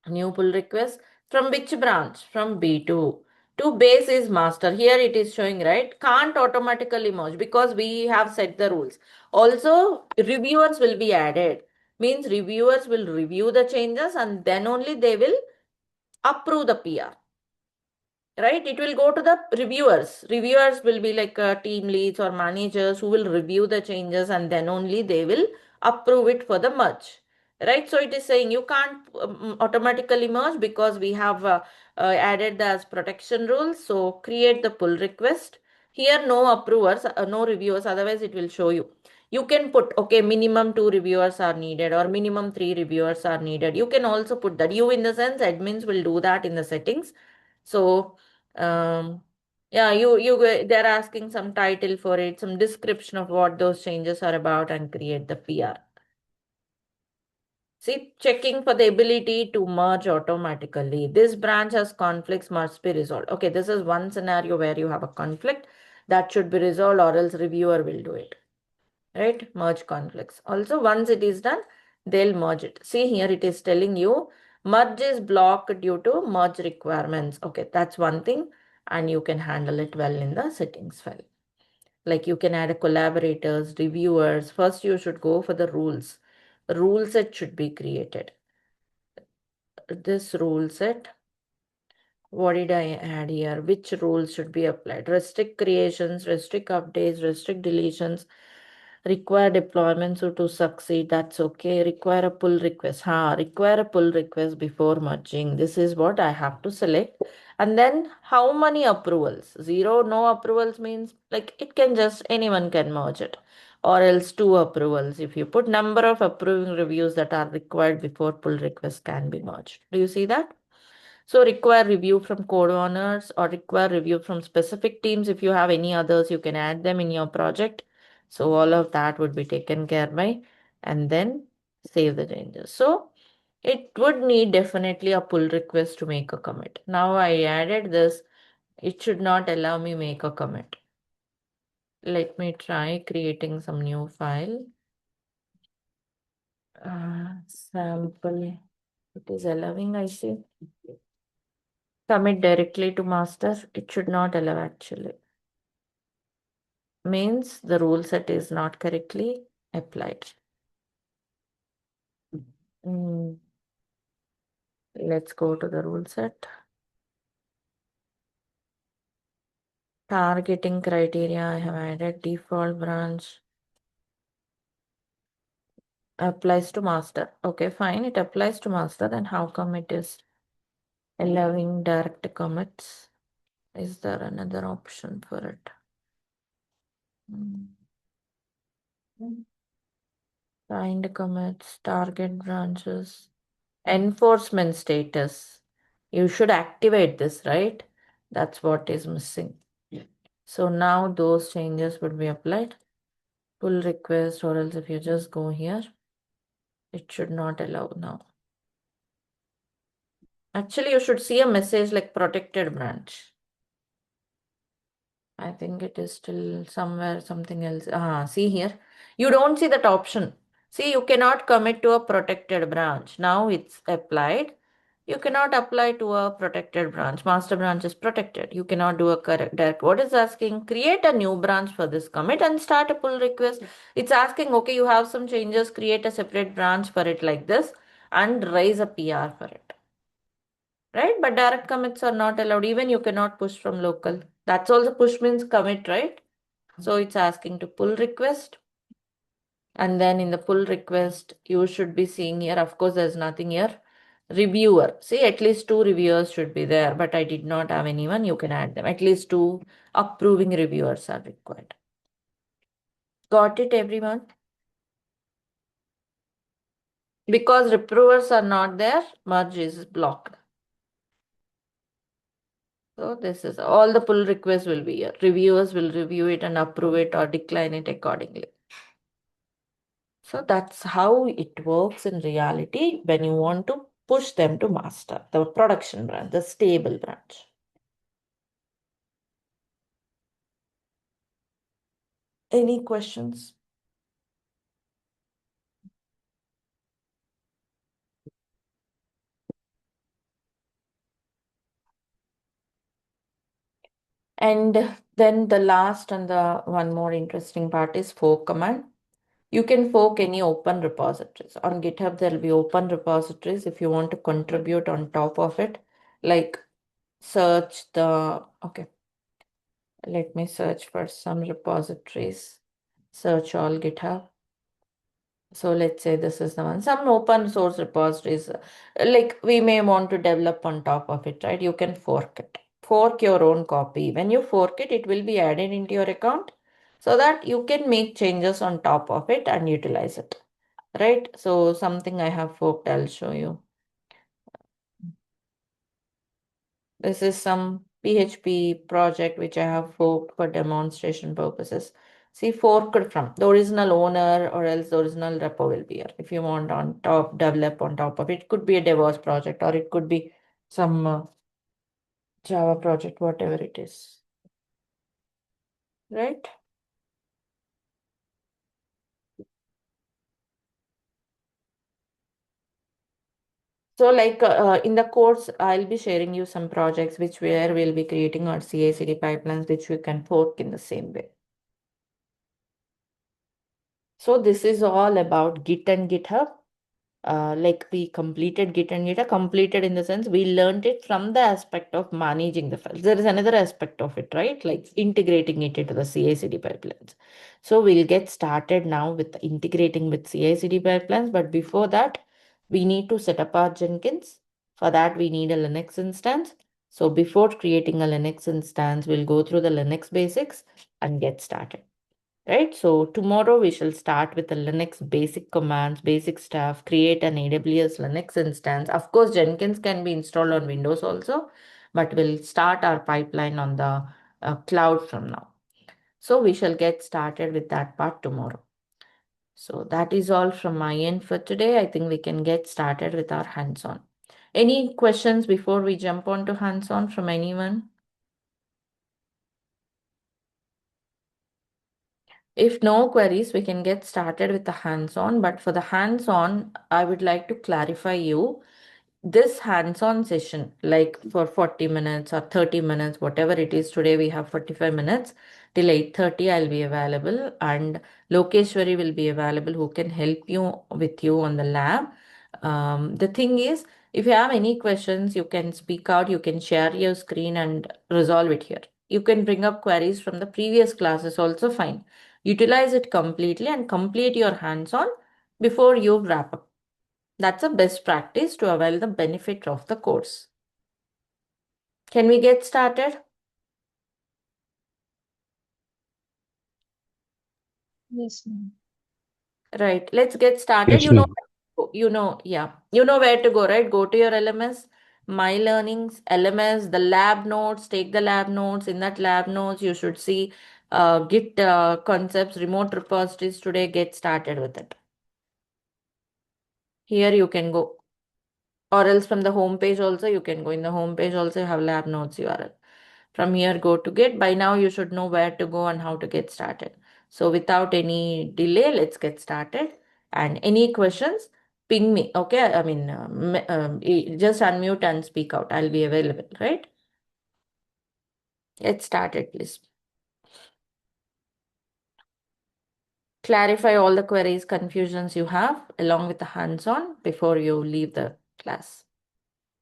Speaker 1: new pull request. From which branch? From B2. To base is master. Here it is showing, right? Can't automatically merge because we have set the rules. Also, reviewers will be added. Means reviewers will review the changes and then only they will approve the PR. Right? It will go to the reviewers. Reviewers will be like team leads or managers who will review the changes and then only they will approve it for the merge. Right? So it is saying you can't automatically merge because we have added the as protection rules. So create the pull request. Here no approvers, no reviewers, otherwise it will show you. You can put, okay, minimum 2 reviewers are needed or minimum 3 reviewers are needed. You can also put that. You in the sense admins will do that in the settings. So yeah, they're asking some title for it, some description of what those changes are about, and create the PR. See, checking for the ability to merge automatically. This branch has conflicts must be resolved. Okay, this is one scenario where you have a conflict that should be resolved, or else reviewer will do it. Right? Merge conflicts. Also, once it is done, they'll merge it. See here, it is telling you merge is blocked due to merge requirements. Okay, that's one thing, and you can handle it well in the settings file. Like you can add collaborators, reviewers. First, you should go for the rules. The rule set should be created. This rule set, what did I add here? Which rules should be applied? Restrict creations, restrict updates, restrict deletions, require deployments to succeed. That's okay. Require a pull request. Require a pull request before merging. This is what I have to select. And then how many approvals? 0, no approvals means like it can just, anyone can merge it. Or else 2 approvals. If you put number of approving reviews that are required before pull request can be merged. Do you see that? So require review from code owners or require review from specific teams. If you have any others, you can add them in your project. So all of that would be taken care by, and then save the changes. So it would need definitely a pull request to make a commit. Now I added this. It should not allow me make a commit. Let me try creating some new file. Sample. It is allowing, I see. Commit directly to master. It should not allow actually. Means the rule set is not correctly applied. Let's go to the rule set. Targeting criteria, I have added default branch. Applies to master. Okay, fine. It applies to master. Then how come it is allowing direct commits? Is there another option for it? Find commits, target branches, enforcement status. You should activate this, right? That's what is missing. So now those changes would be applied. Pull request, or else if you just go here, it should not allow now. Actually, you should see a message like protected branch. I think it is still somewhere something else. See here. You don't see that option. See, you cannot commit to a protected branch. Now it's applied. You cannot apply to a protected branch. Master branch is protected. You cannot do a correct direct. What is asking? Create a new branch for this commit and start a pull request. It's asking, okay, you have some changes, create a separate branch for it like this and raise a PR for it. Right? But direct commits are not allowed. Even you cannot push from local. That's also push means commit, right? So it's asking to pull request. And then in the pull request, you should be seeing here, of course, there's nothing here. Reviewer. See, at least 2 reviewers should be there, but I did not have anyone. You can add them. At least 2 approving reviewers are required. Got it, everyone? Because reviewers are not there, merge is blocked. So this is all the pull requests will be here. Reviewers will review it and approve it or decline it accordingly. So that's how it works in reality when you want to push them to master, the production branch, the stable branch. Any questions? And then the last and the one more interesting part is fork command. You can fork any open repositories. On GitHub, there'll be open repositories if you want to contribute on top of it, like search the, okay, let me search for some repositories, search all GitHub. So let's say this is the one, some open source repositories, like we may want to develop on top of it, right? You can fork it, fork your own copy. When you fork it, it will be added into your account so that you can make changes on top of it and utilize it, right? So something I have forked, I'll show you. This is some PHP project which I have forked for demonstration purposes. See, forked from the original owner or else the original repo will be here. If you want on top, develop on top of it, it could be a DevOps project or it could be some Java project, whatever it is. Right? So like in the course, I'll be sharing you some projects where we'll be creating our CI/CD pipelines, which we can fork in the same way. So this is all about Git and GitHub. Like we completed Git and GitHub, completed in the sense we learned it from the aspect of managing the files. There is another aspect of it, right? Like integrating it into the CI/CD pipelines. So we'll get started now with integrating with CI/CD pipelines. But before that, we need to set up our Jenkins. For that, we need a Linux instance. So before creating a Linux instance, we'll go through the Linux basics and get started. Right, so tomorrow we shall start with the Linux basic commands, basic stuff, create an AWS Linux instance. Of course, Jenkins can be installed on Windows also, but we'll start our pipeline on the cloud from now. So we shall get started with that part tomorrow. So that is all from my end for today. I think we can get started with our hands-on. Any questions before we jump on to hands-on from anyone? If no queries, we can get started with the hands-on. But for the hands-on, I would like to clarify you this hands-on session, like for 40 minutes or 30 minutes, whatever it is. Today we have 45 minutes till 8:30. I'll be available, and Lokeshwari will be available, who can help you with you on the lab. The thing is, if you have any questions, you can speak out, you can share your screen and resolve it here. You can bring up queries from the previous classes also, fine. Utilize it completely and complete your hands-on before you wrap up. That's a best practice to avail the benefit of the course. Can we get started?
Speaker 3: Yes, ma'am.
Speaker 1: Right, let's get started.
Speaker 2: Yes, ma'am.
Speaker 1: Yeah, you know where to go, right? Go to your LMS, My Learnings, LMS, the lab notes, take the lab notes. In that lab notes, you should see Git concepts, remote repositories today. Get started with it. Here you can go. Or else from the home page also, you can go. In the home page also, you have lab notes URL. From here, go to Git. By now, you should know where to go and how to get started. So without any delay, let's get started. And any questions, ping me. Okay, I mean, just unmute and speak out. I'll be available, right? Get started, please. Clarify all the queries, confusions you have along with the hands-on before you leave the class.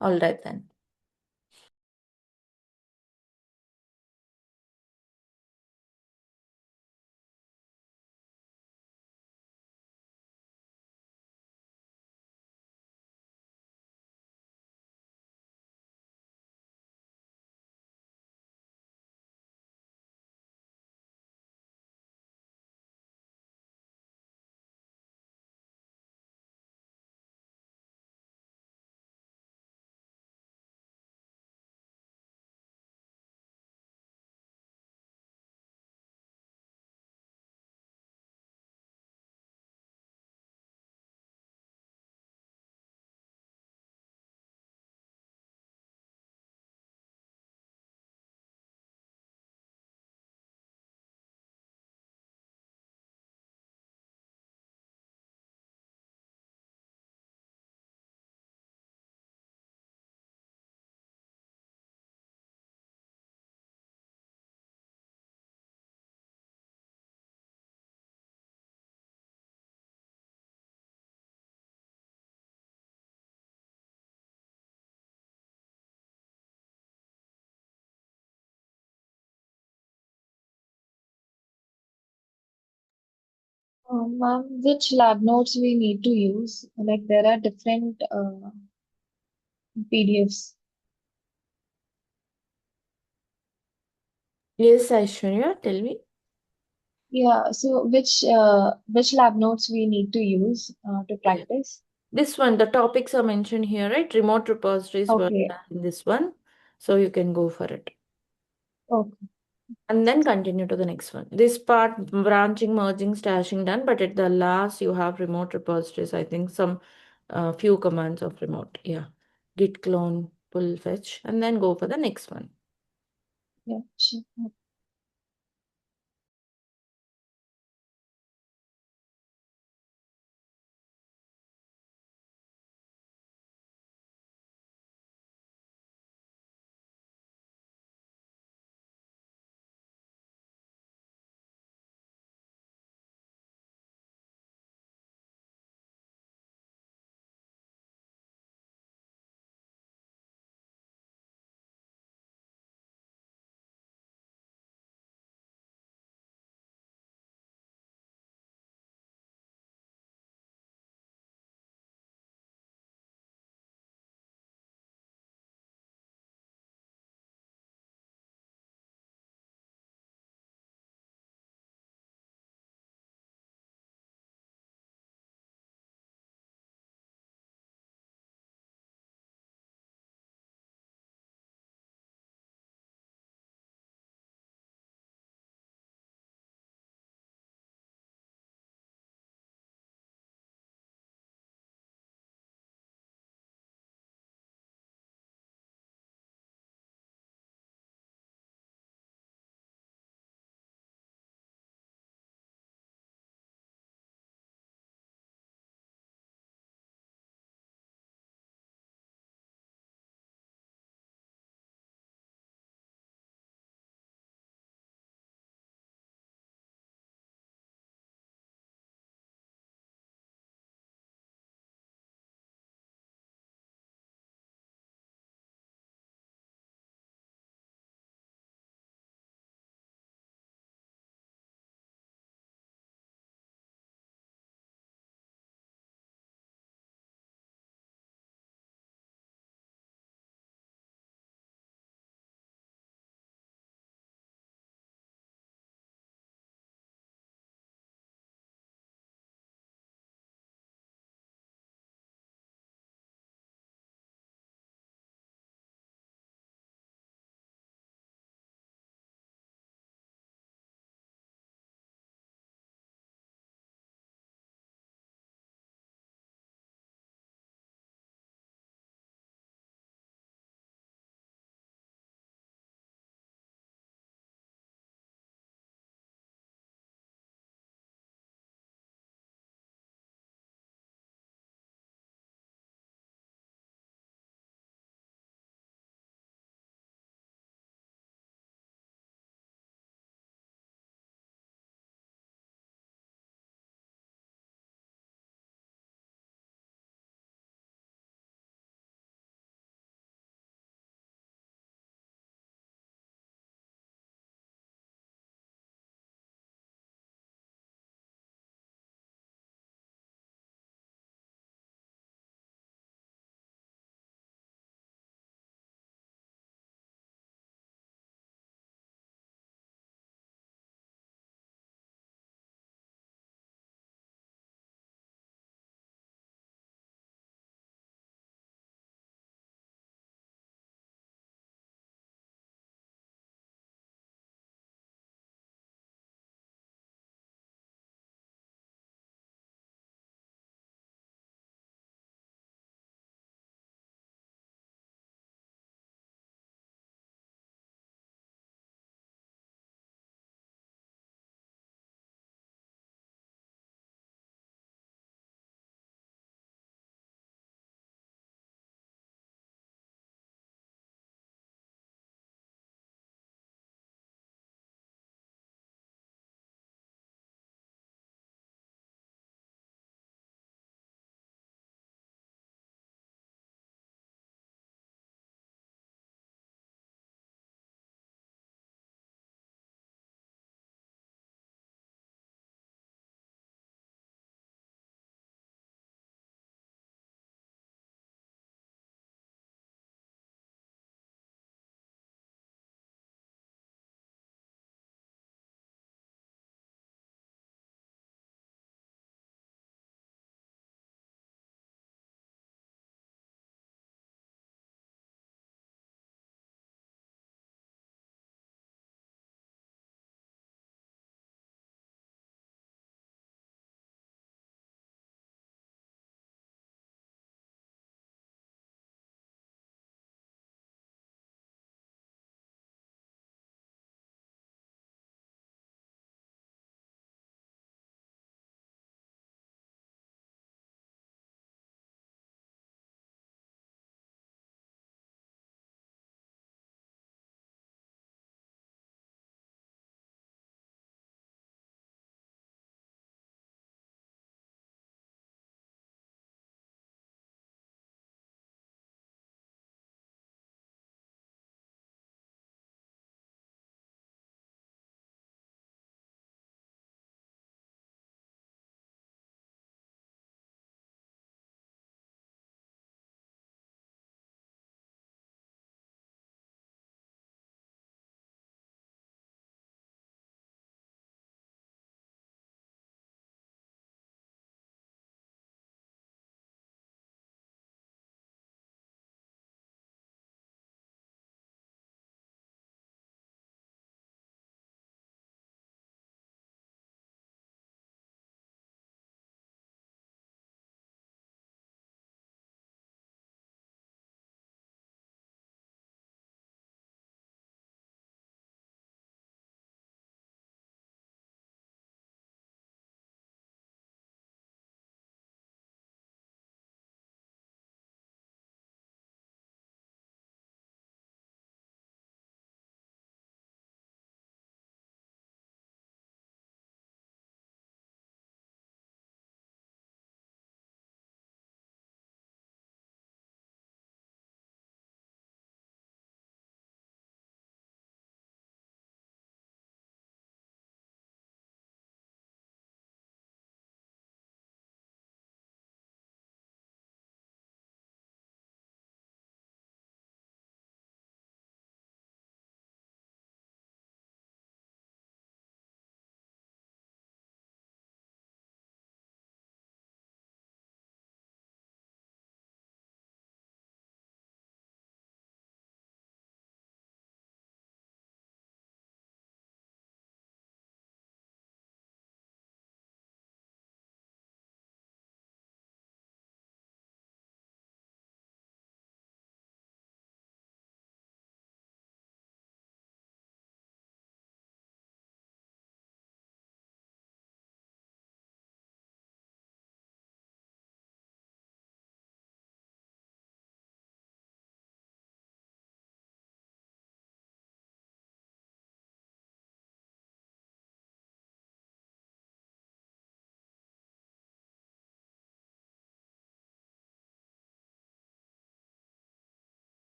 Speaker 1: All right then.
Speaker 3: Ma'am, which lab notes we need to use? Like there are different PDFs.
Speaker 1: Yes, Aishwarya, tell me.
Speaker 3: Yeah, so which lab notes we need to use to practice?
Speaker 1: This one, the topics are mentioned here, right? Remote repositories were
Speaker 3: Okay,
Speaker 1: done in this one. So you can go for it.
Speaker 3: okay.
Speaker 1: And then continue to the next one. This part, branching, merging, stashing done, but at the last you have remote repositories. I think some few commands of remote. Yeah. Git clone, pull, fetch, and then go for the next one.
Speaker 3: Yeah, sure.